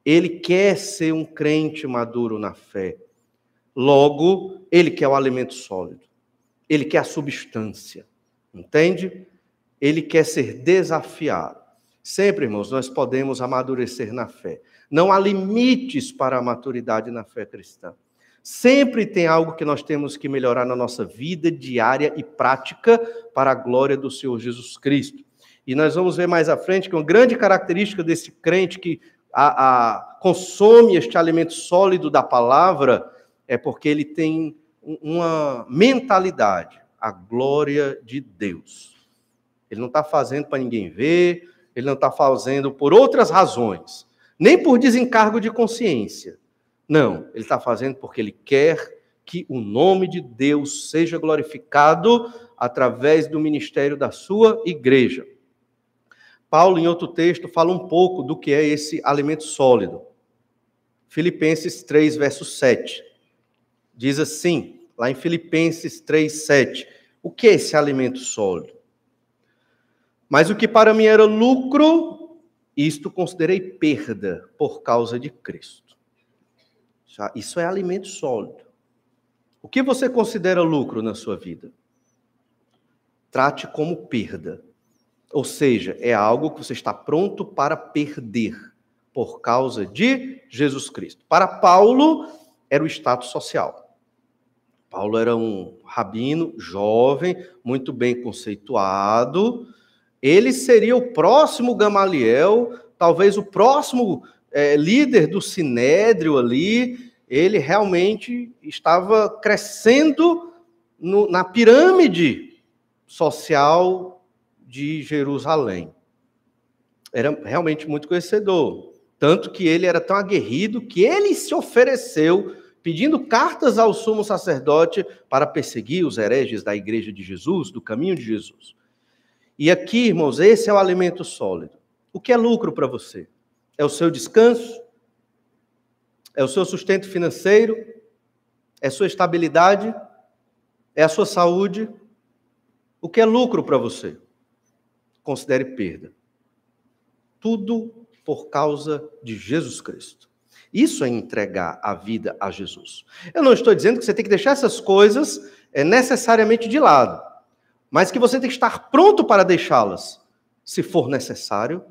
Ele quer ser um crente maduro na fé. Logo, ele quer o alimento sólido. Ele quer a substância. Entende? Ele quer ser desafiado. Sempre, irmãos, nós podemos amadurecer na fé. Não há limites para a maturidade na fé cristã. Sempre tem algo que nós temos que melhorar na nossa vida diária e prática para a glória do Senhor Jesus Cristo. E nós vamos ver mais à frente que uma grande característica desse crente que consome este alimento sólido da palavra é porque ele tem uma mentalidade, a glória de Deus. Ele não está fazendo para ninguém ver, ele não está fazendo por outras razões, nem por desencargo de consciência. Não, ele está fazendo porque ele quer que o nome de Deus seja glorificado através do ministério da sua igreja. Paulo, em outro texto, fala um pouco do que é esse alimento sólido. Filipenses 3, verso 7. Diz assim, lá em Filipenses 3, 7. O que é esse alimento sólido? Mas o que para mim era lucro, isto considerei perda por causa de Cristo. Isso é alimento sólido. O que você considera lucro na sua vida? Trate como perda. Ou seja, é algo que você está pronto para perder por causa de Jesus Cristo. Para Paulo, era o status social. Paulo era um rabino jovem, muito bem conceituado. Ele seria o próximo Gamaliel, talvez o próximo líder do Sinédrio ali. Ele realmente estava crescendo na pirâmide social de Jerusalém. Era realmente muito conhecedor. Tanto que ele era tão aguerrido que ele se ofereceu, pedindo cartas ao sumo sacerdote para perseguir os hereges da igreja de Jesus, do caminho de Jesus. E aqui, irmãos, esse é o alimento sólido. O que é lucro para você? É o seu descanso? É o seu sustento financeiro? É a sua estabilidade? É a sua saúde? O que é lucro para você? Considere perda. Tudo por causa de Jesus Cristo. Isso é entregar a vida a Jesus. Eu não estou dizendo que você tem que deixar essas coisas necessariamente de lado, mas que você tem que estar pronto para deixá-las, se for necessário,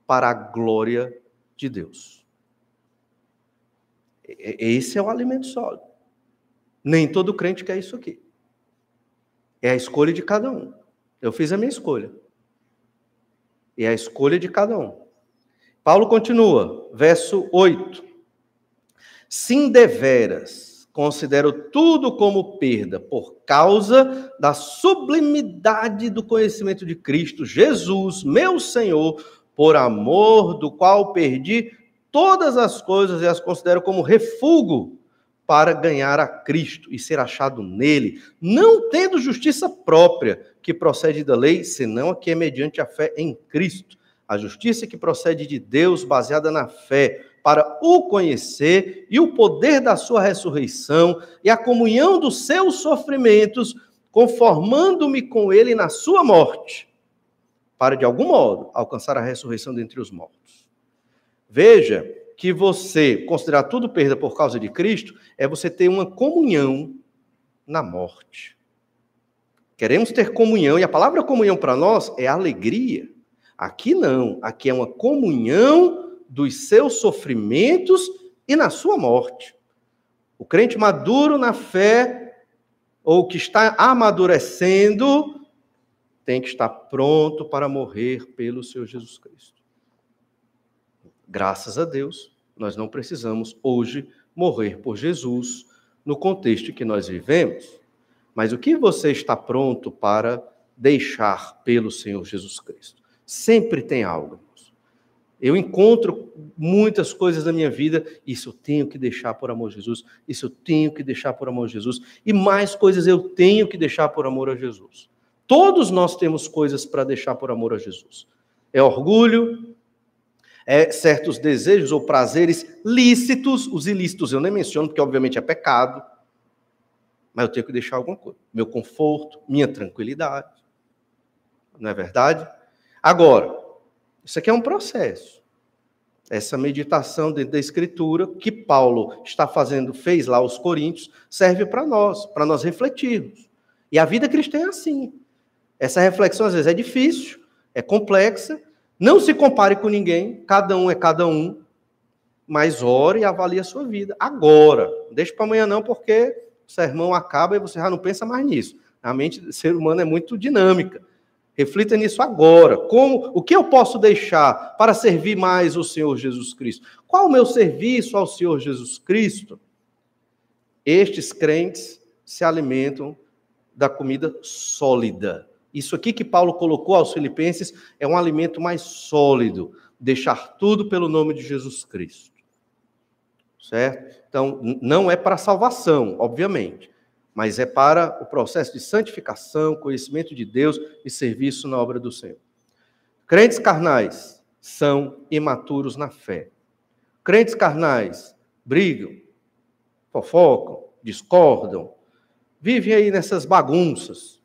para a glória de Deus. Esse é o alimento sólido. Nem todo crente quer isso aqui. É a escolha de cada um. Eu fiz a minha escolha. E é a escolha de cada um. Paulo continua, verso 8. Sim, deveras, considero tudo como perda, por causa da sublimidade do conhecimento de Cristo Jesus, meu Senhor, por amor do qual perdi todas as coisas e as considero como refúgio para ganhar a Cristo e ser achado nele, não tendo justiça própria que procede da lei, senão a que é mediante a fé em Cristo. A justiça que procede de Deus, baseada na fé, para o conhecer e o poder da sua ressurreição e a comunhão dos seus sofrimentos, conformando-me com ele na sua morte, para, de algum modo, alcançar a ressurreição dentre os mortos. Veja que você considerar tudo perda por causa de Cristo é você ter uma comunhão na morte. Queremos ter comunhão, e a palavra comunhão para nós é alegria. Aqui não, aqui é uma comunhão dos seus sofrimentos e na sua morte. O crente maduro na fé, ou que está amadurecendo, tem que estar pronto para morrer pelo Senhor Jesus Cristo. Graças a Deus, nós não precisamos hoje morrer por Jesus no contexto que nós vivemos. Mas o que você está pronto para deixar pelo Senhor Jesus Cristo? Sempre tem algo, irmãos. Eu encontro muitas coisas na minha vida, isso eu tenho que deixar por amor a Jesus, isso eu tenho que deixar por amor a Jesus, e mais coisas eu tenho que deixar por amor a Jesus. Todos nós temos coisas para deixar por amor a Jesus. É orgulho, é certos desejos ou prazeres lícitos, os ilícitos eu nem menciono, porque obviamente é pecado, mas eu tenho que deixar alguma coisa. Meu conforto, minha tranquilidade. Não é verdade? Agora, isso aqui é um processo. Essa meditação dentro da Escritura que Paulo fez lá aos Coríntios, serve para nós refletirmos. E a vida cristã é assim. Essa reflexão às vezes é difícil, é complexa. Não se compare com ninguém, cada um é cada um, mas ore e avalie a sua vida. Agora, não deixe para amanhã não, porque o sermão acaba e você já não pensa mais nisso. A mente do ser humano é muito dinâmica. Reflita nisso agora. O que eu posso deixar para servir mais o Senhor Jesus Cristo? Qual o meu serviço ao Senhor Jesus Cristo? Estes crentes se alimentam da comida sólida. Isso aqui que Paulo colocou aos Filipenses é um alimento mais sólido. Deixar tudo pelo nome de Jesus Cristo. Certo? Então, não é para salvação, obviamente. Mas é para o processo de santificação, conhecimento de Deus e serviço na obra do Senhor. Crentes carnais são imaturos na fé. Crentes carnais brigam, fofocam, discordam, vivem aí nessas bagunças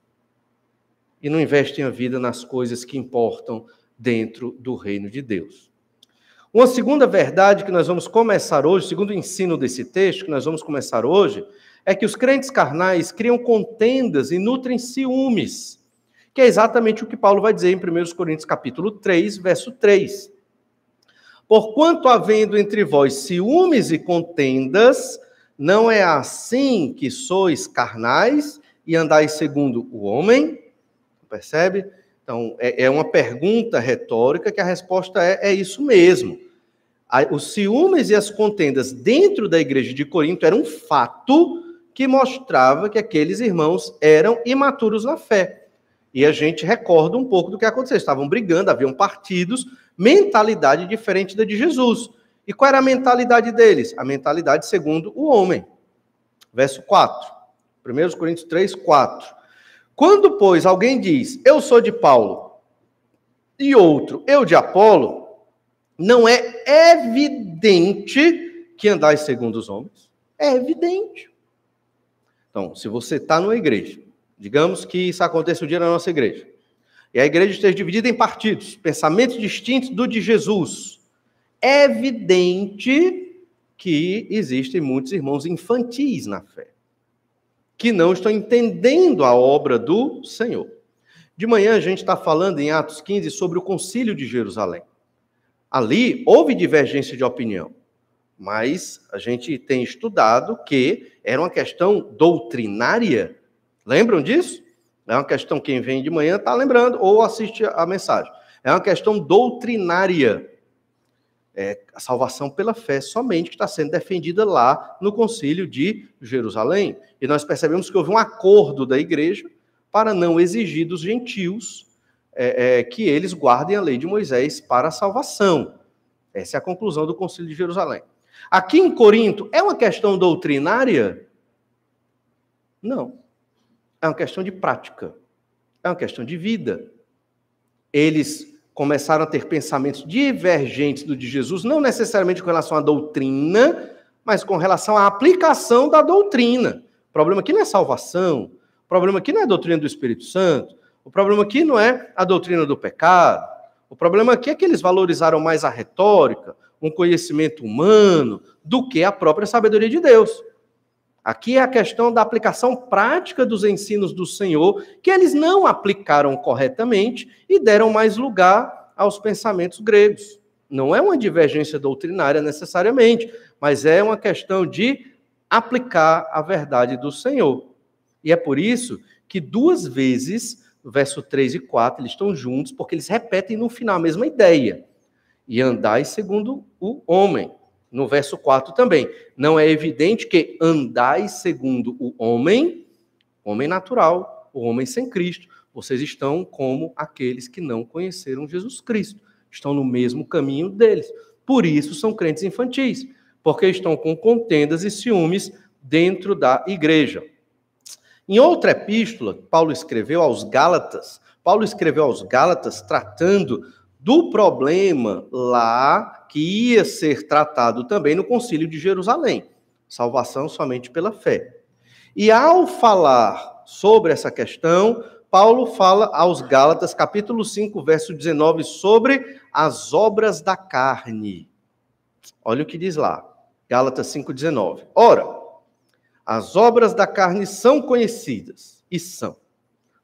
e não investem a vida nas coisas que importam dentro do reino de Deus. Uma segunda verdade que nós vamos começar hoje, segundo o ensino desse texto que nós vamos começar hoje, é que os crentes carnais criam contendas e nutrem ciúmes, que é exatamente o que Paulo vai dizer em 1 Coríntios capítulo 3, verso 3. Porquanto havendo entre vós ciúmes e contendas, não é assim que sois carnais e andais segundo o homem? Percebe? Então, é uma pergunta retórica que a resposta é isso mesmo. Os ciúmes e as contendas dentro da igreja de Corinto eram um fato que mostrava que aqueles irmãos eram imaturos na fé. E a gente recorda um pouco do que aconteceu. Estavam brigando, haviam partidos, mentalidade diferente da de Jesus. E qual era a mentalidade deles? A mentalidade segundo o homem. Verso 4. 1 Coríntios 3, 4. Quando, pois, alguém diz, eu sou de Paulo, e outro, eu de Apolo, não é evidente que andais segundo os homens? É evidente. Então, se você está numa igreja, digamos que isso aconteça um dia na nossa igreja, e a igreja esteja dividida em partidos, pensamentos distintos do de Jesus, é evidente que existem muitos irmãos infantis na fé, que não estão entendendo a obra do Senhor. De manhã a gente está falando em Atos 15 sobre o concílio de Jerusalém. Ali houve divergência de opinião, mas a gente tem estudado que era uma questão doutrinária. Lembram disso? É uma questão, quem vem de manhã está lembrando, ou assiste a mensagem. É uma questão doutrinária. É a salvação pela fé somente que está sendo defendida lá no Concílio de Jerusalém. E nós percebemos que houve um acordo da igreja para não exigir dos gentios que eles guardem a lei de Moisés para a salvação. Essa é a conclusão do Concílio de Jerusalém. Aqui em Corinto, é uma questão doutrinária? Não. É uma questão de prática. É uma questão de vida. Eles começaram a ter pensamentos divergentes do de Jesus, não necessariamente com relação à doutrina, mas com relação à aplicação da doutrina. O problema aqui não é salvação, o problema aqui não é a doutrina do Espírito Santo, o problema aqui não é a doutrina do pecado, o problema aqui é que eles valorizaram mais a retórica, um conhecimento humano, do que a própria sabedoria de Deus. Aqui é a questão da aplicação prática dos ensinos do Senhor, que eles não aplicaram corretamente e deram mais lugar aos pensamentos gregos. Não é uma divergência doutrinária necessariamente, mas é uma questão de aplicar a verdade do Senhor. E é por isso que 2 vezes, verso 3 e 4, eles estão juntos, porque eles repetem no final a mesma ideia. E andai segundo o homem. No verso 4 também. Não é evidente que andai segundo o homem natural, o homem sem Cristo. Vocês estão como aqueles que não conheceram Jesus Cristo. Estão no mesmo caminho deles. Por isso são crentes infantis, porque estão com contendas e ciúmes dentro da igreja. Em outra epístola, Paulo escreveu aos Gálatas tratando do problema lá que ia ser tratado também no Concílio de Jerusalém. Salvação somente pela fé. E ao falar sobre essa questão, Paulo fala aos Gálatas, capítulo 5, verso 19, sobre as obras da carne. Olha o que diz lá, Gálatas 5,19. Ora, as obras da carne são conhecidas, e são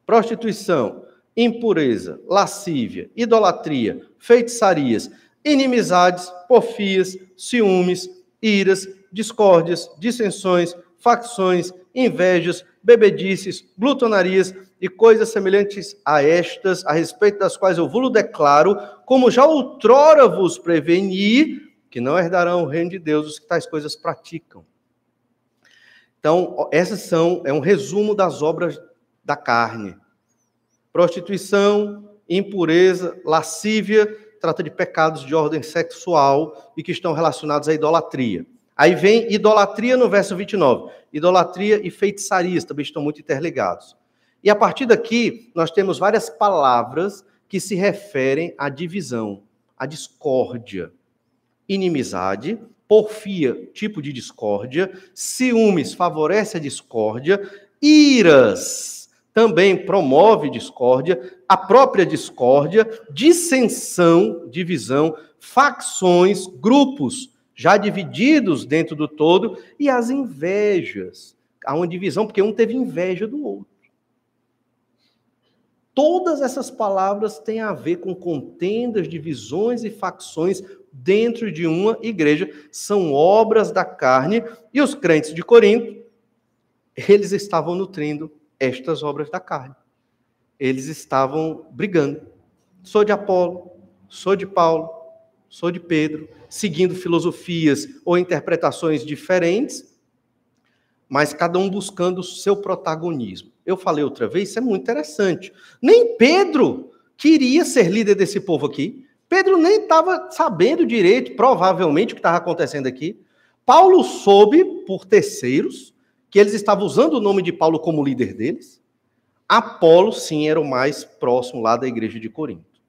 prostituição, impureza, lascívia, idolatria, feitiçarias, inimizades, porfias, ciúmes, iras, discórdias, dissensões, facções, invejas, bebedices, glutonarias e coisas semelhantes a estas, a respeito das quais eu vos declaro, como já outrora vos preveni, que não herdarão o reino de Deus os que tais coisas praticam. Então, é um resumo das obras da carne. Prostituição, impureza, lascívia, trata de pecados de ordem sexual e que estão relacionados à idolatria. Aí vem idolatria no verso 29. Idolatria e feitiçarias também estão muito interligados. E a partir daqui, nós temos várias palavras que se referem à divisão, à discórdia. Inimizade, porfia, tipo de discórdia, ciúmes, favorece a discórdia, iras, também promove discórdia, a própria discórdia, dissensão, divisão, facções, grupos já divididos dentro do todo, e as invejas. Há uma divisão porque um teve inveja do outro. Todas essas palavras têm a ver com contendas, divisões e facções dentro de uma igreja. São obras da carne, e os crentes de Corinto, eles estavam nutrindo estas obras da carne. Eles estavam brigando. Sou de Apolo, sou de Paulo, sou de Pedro, seguindo filosofias ou interpretações diferentes, mas cada um buscando o seu protagonismo. Eu falei outra vez, isso é muito interessante. Nem Pedro queria ser líder desse povo aqui. Pedro nem estava sabendo direito, provavelmente, o que estava acontecendo aqui. Paulo soube, por terceiros, que eles estavam usando o nome de Paulo como líder deles. Apolo, sim, era o mais próximo lá da igreja de Corinto.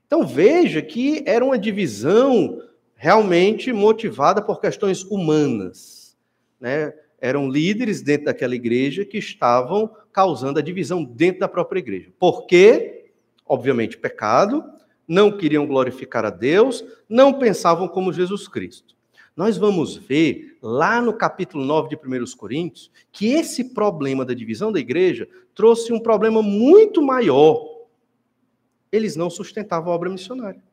Então, veja que era uma divisão realmente motivada por questões humanas, né? Eram líderes dentro daquela igreja que estavam causando a divisão dentro da própria igreja. Por quê? Obviamente, pecado, não queriam glorificar a Deus, não pensavam como Jesus Cristo. Nós vamos ver, lá no capítulo 9 de 1 Coríntios, que esse problema da divisão da igreja trouxe um problema muito maior. Eles não sustentavam a obra missionária.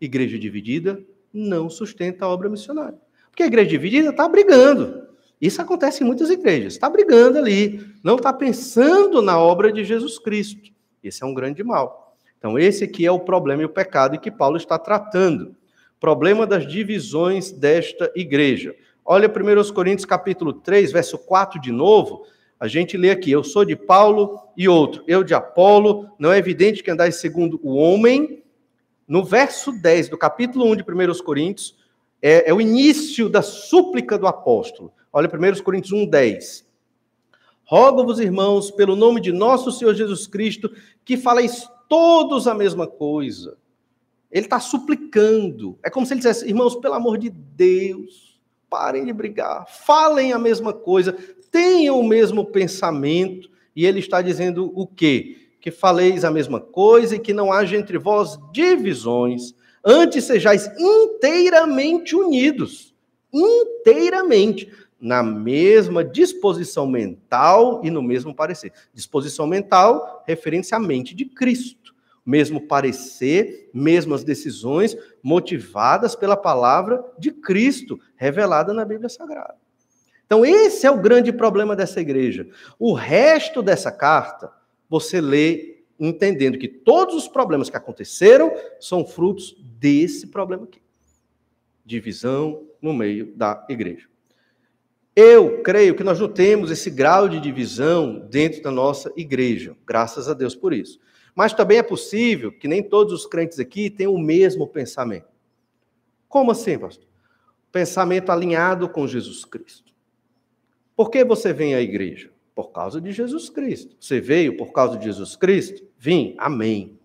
Igreja dividida não sustenta a obra missionária. Porque a igreja dividida está brigando. Isso acontece em muitas igrejas. Está brigando ali, não está pensando na obra de Jesus Cristo. Esse é um grande mal. Então, esse aqui é o problema e o pecado que Paulo está tratando. Problema das divisões desta igreja. Olha 1 Coríntios capítulo 3, verso 4 de novo. A gente lê aqui, eu sou de Paulo e outro, eu de Apolo, não é evidente que andais segundo o homem. No verso 10 do capítulo 1 de 1 Coríntios, é o início da súplica do apóstolo. Olha 1 Coríntios 1, 10. Rogo-vos, irmãos, pelo nome de nosso Senhor Jesus Cristo, que faleis todos a mesma coisa. Ele está suplicando. É como se ele dissesse, irmãos, pelo amor de Deus, parem de brigar, falem a mesma coisa, tenham o mesmo pensamento. E ele está dizendo o quê? Que faleis a mesma coisa e que não haja entre vós divisões, antes sejais inteiramente unidos, inteiramente, na mesma disposição mental e no mesmo parecer. Disposição mental, referência à mente de Cristo. Mesmo parecer, mesmas decisões, motivadas pela palavra de Cristo, revelada na Bíblia Sagrada. Então, esse é o grande problema dessa igreja. O resto dessa carta, você lê entendendo que todos os problemas que aconteceram são frutos desse problema aqui. Divisão no meio da igreja. Eu creio que nós não temos esse grau de divisão dentro da nossa igreja. Graças a Deus por isso. Mas também é possível que nem todos os crentes aqui tenham o mesmo pensamento. Como assim, pastor? Pensamento alinhado com Jesus Cristo. Por que você vem à igreja? Por causa de Jesus Cristo. Você veio por causa de Jesus Cristo? Vim, amém.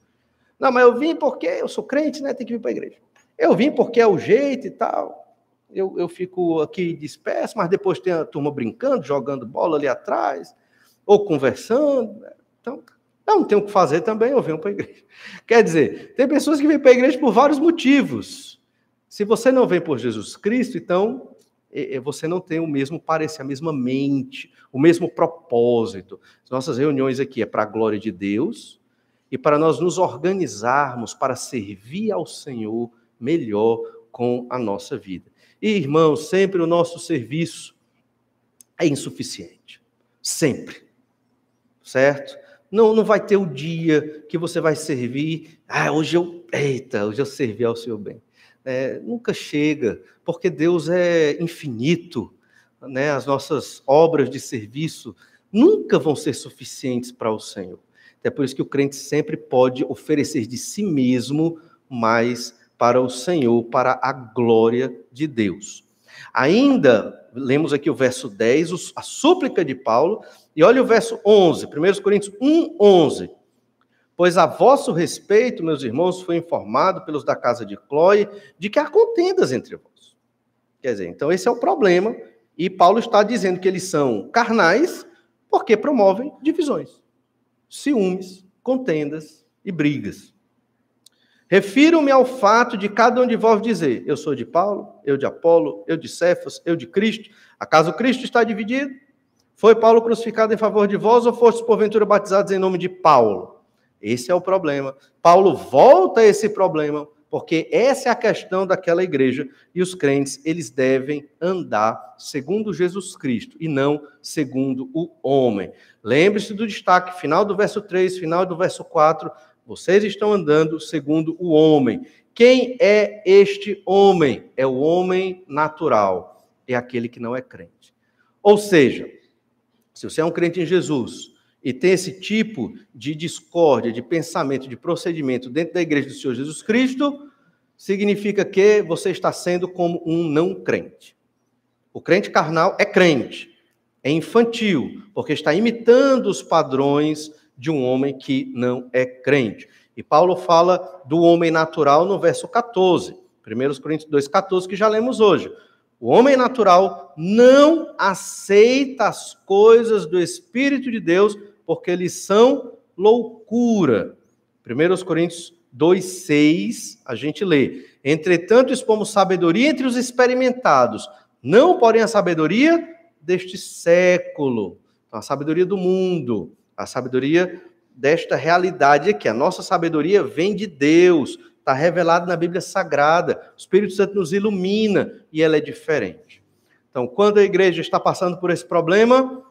Não, mas eu vim porque eu sou crente, né? Tem que vir para a igreja. Eu vim porque é o jeito e tal. Eu fico aqui disperso, mas depois tem a turma brincando, jogando bola ali atrás, ou conversando. Então, eu não tenho o que fazer também, eu venho para a igreja. Quer dizer, tem pessoas que vêm para a igreja por vários motivos. Se você não vem por Jesus Cristo, então você não tem o mesmo parecer, a mesma mente, o mesmo propósito. As nossas reuniões aqui é para a glória de Deus e para nós nos organizarmos para servir ao Senhor melhor com a nossa vida. E, irmãos, sempre o nosso serviço é insuficiente. Sempre. Certo? Não vai ter o dia que você vai servir. Hoje eu servi ao seu bem. Nunca chega, porque Deus é infinito, né? As nossas obras de serviço nunca vão ser suficientes para o Senhor. É por isso que o crente sempre pode oferecer de si mesmo mais para o Senhor, para a glória de Deus. Ainda, lemos aqui o verso 10, a súplica de Paulo, e olha o verso 11, 1 Coríntios 1, 11. Pois a vosso respeito, meus irmãos, foi informado pelos da casa de Cloe de que há contendas entre vós. Quer dizer, então esse é o problema, e Paulo está dizendo que eles são carnais porque promovem divisões, ciúmes, contendas e brigas. Refiro-me ao fato de cada um de vós dizer, eu sou de Paulo, eu de Apolo, eu de Cefas, eu de Cristo. Acaso Cristo está dividido? Foi Paulo crucificado em favor de vós ou fostes porventura batizados em nome de Paulo? Esse é o problema. Paulo volta a esse problema, porque essa é a questão daquela igreja, e os crentes, eles devem andar segundo Jesus Cristo, e não segundo o homem. Lembre-se do destaque, final do verso 3, final do verso 4, vocês estão andando segundo o homem. Quem é este homem? É o homem natural, é aquele que não é crente. Ou seja, se você é um crente em Jesus e tem esse tipo de discórdia, de pensamento, de procedimento dentro da igreja do Senhor Jesus Cristo, significa que você está sendo como um não crente. O crente carnal é crente, é infantil, porque está imitando os padrões de um homem que não é crente. E Paulo fala do homem natural no verso 14, 1 Coríntios 2,14, que já lemos hoje. O homem natural não aceita as coisas do Espírito de Deus, porque eles são loucura. 1 Coríntios 2,6, a gente lê. Entretanto, expomos sabedoria entre os experimentados, não porém a sabedoria deste século, a sabedoria do mundo, a sabedoria desta realidade aqui. A nossa sabedoria vem de Deus, está revelado na Bíblia Sagrada. O Espírito Santo nos ilumina e ela é diferente. Então, quando a igreja está passando por esse problema,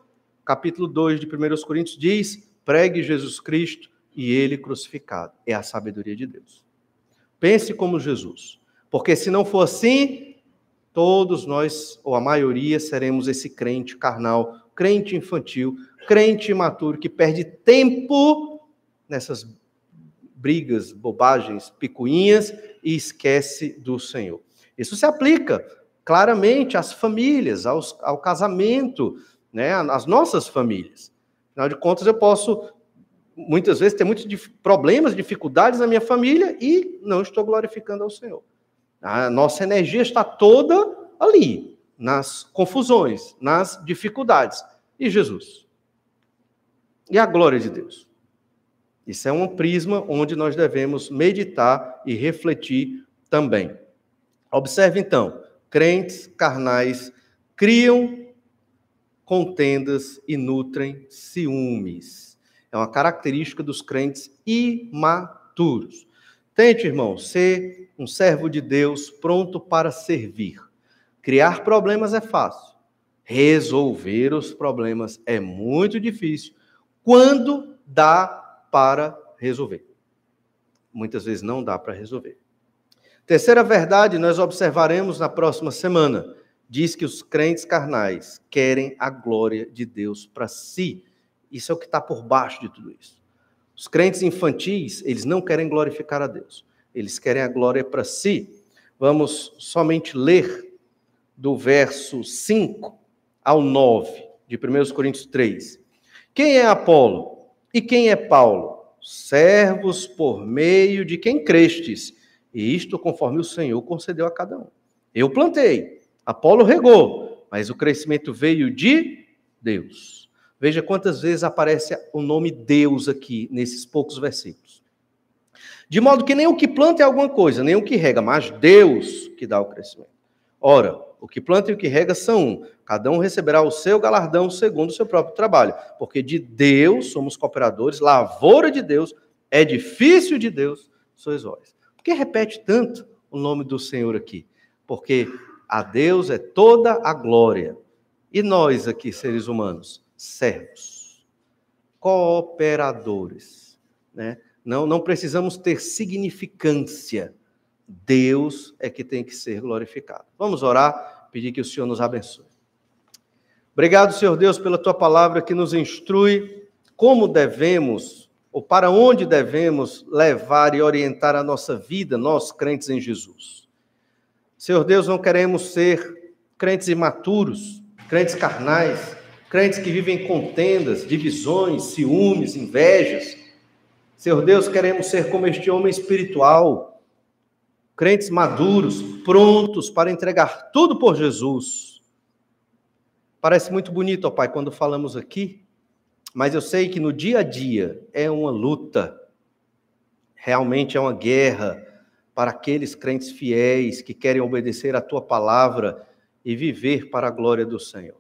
capítulo 2 de 1 Coríntios diz: pregue Jesus Cristo e ele crucificado. É a sabedoria de Deus. Pense como Jesus. Porque se não for assim, todos nós, ou a maioria, seremos esse crente carnal, crente infantil, crente imaturo, que perde tempo nessas brigas, bobagens, picuinhas e esquece do Senhor. Isso se aplica claramente às famílias, ao casamento, né, às nossas famílias. Afinal de contas, eu posso, muitas vezes, ter muitos problemas, dificuldades na minha família e não estou glorificando ao Senhor. A nossa energia está toda ali, nas confusões, nas dificuldades. E Jesus? E a glória de Deus? Isso é um prisma onde nós devemos meditar e refletir também. Observe, então, crentes carnais criam contendas e nutrem ciúmes. É uma característica dos crentes imaturos. Tente, irmão, ser um servo de Deus pronto para servir. Criar problemas é fácil. Resolver os problemas é muito difícil quando dá para resolver. Muitas vezes não dá para resolver. Terceira verdade, nós observaremos na próxima semana. Diz que os crentes carnais querem a glória de Deus para si. Isso é o que está por baixo de tudo isso. Os crentes infantis, eles não querem glorificar a Deus. Eles querem a glória para si. Vamos somente ler do verso 5 ao 9 de 1 Coríntios 3. Quem é Apolo e quem é Paulo? Servos por meio de quem crestes, e isto conforme o Senhor concedeu a cada um. Eu plantei, Apolo regou, mas o crescimento veio de Deus. Veja quantas vezes aparece o nome Deus aqui, nesses poucos versículos. De modo que nem o que planta é alguma coisa, nem o que rega, mas Deus que dá o crescimento. Ora, o que planta e o que rega são um. Cada um receberá o seu galardão segundo o seu próprio trabalho. Porque de Deus somos cooperadores, lavoura de Deus, edifício de Deus sois vós. Por que repete tanto o nome do Senhor aqui? Porque a Deus é toda a glória. E nós aqui, seres humanos, servos, cooperadores, né? Não precisamos ter significância. Deus é que tem que ser glorificado. Vamos orar, pedir que o Senhor nos abençoe. Obrigado, Senhor Deus, pela Tua palavra que nos instrui como devemos, ou para onde devemos levar e orientar a nossa vida, nós crentes em Jesus. Senhor Deus, não queremos ser crentes imaturos, crentes carnais, crentes que vivem contendas, divisões, ciúmes, invejas. Senhor Deus, queremos ser como este homem espiritual, crentes maduros, prontos para entregar tudo por Jesus. Parece muito bonito, ó Pai, quando falamos aqui, mas eu sei que no dia a dia é uma luta, realmente é uma guerra para aqueles crentes fiéis que querem obedecer a Tua palavra e viver para a glória do Senhor.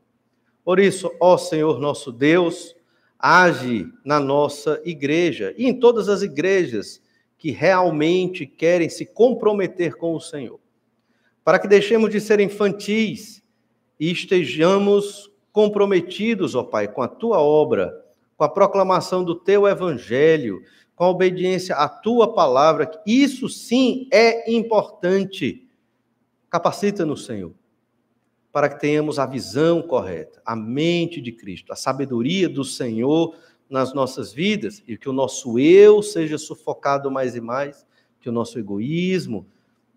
Por isso, ó Senhor nosso Deus, age na nossa igreja e em todas as igrejas que realmente querem se comprometer com o Senhor, para que deixemos de ser infantis e estejamos comprometidos, ó Pai, com a Tua obra, com a proclamação do Teu Evangelho, com a obediência à Tua palavra. Isso sim é importante. Capacita-nos, Senhor, para que tenhamos a visão correta, a mente de Cristo, a sabedoria do Senhor nas nossas vidas, e que o nosso eu seja sufocado mais e mais, que o nosso egoísmo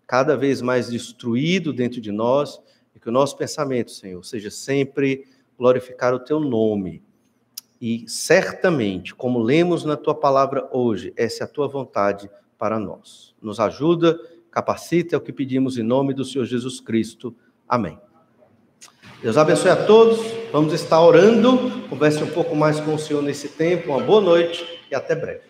cada vez mais destruído dentro de nós, e que o nosso pensamento, Senhor, seja sempre glorificar o Teu nome. E certamente, como lemos na Tua palavra hoje, essa é a Tua vontade para nós. Nos ajuda, capacita, é o que pedimos em nome do Senhor Jesus Cristo. Amém. Deus abençoe a todos, vamos estar orando, converse um pouco mais com o Senhor nesse tempo, uma boa noite e até breve.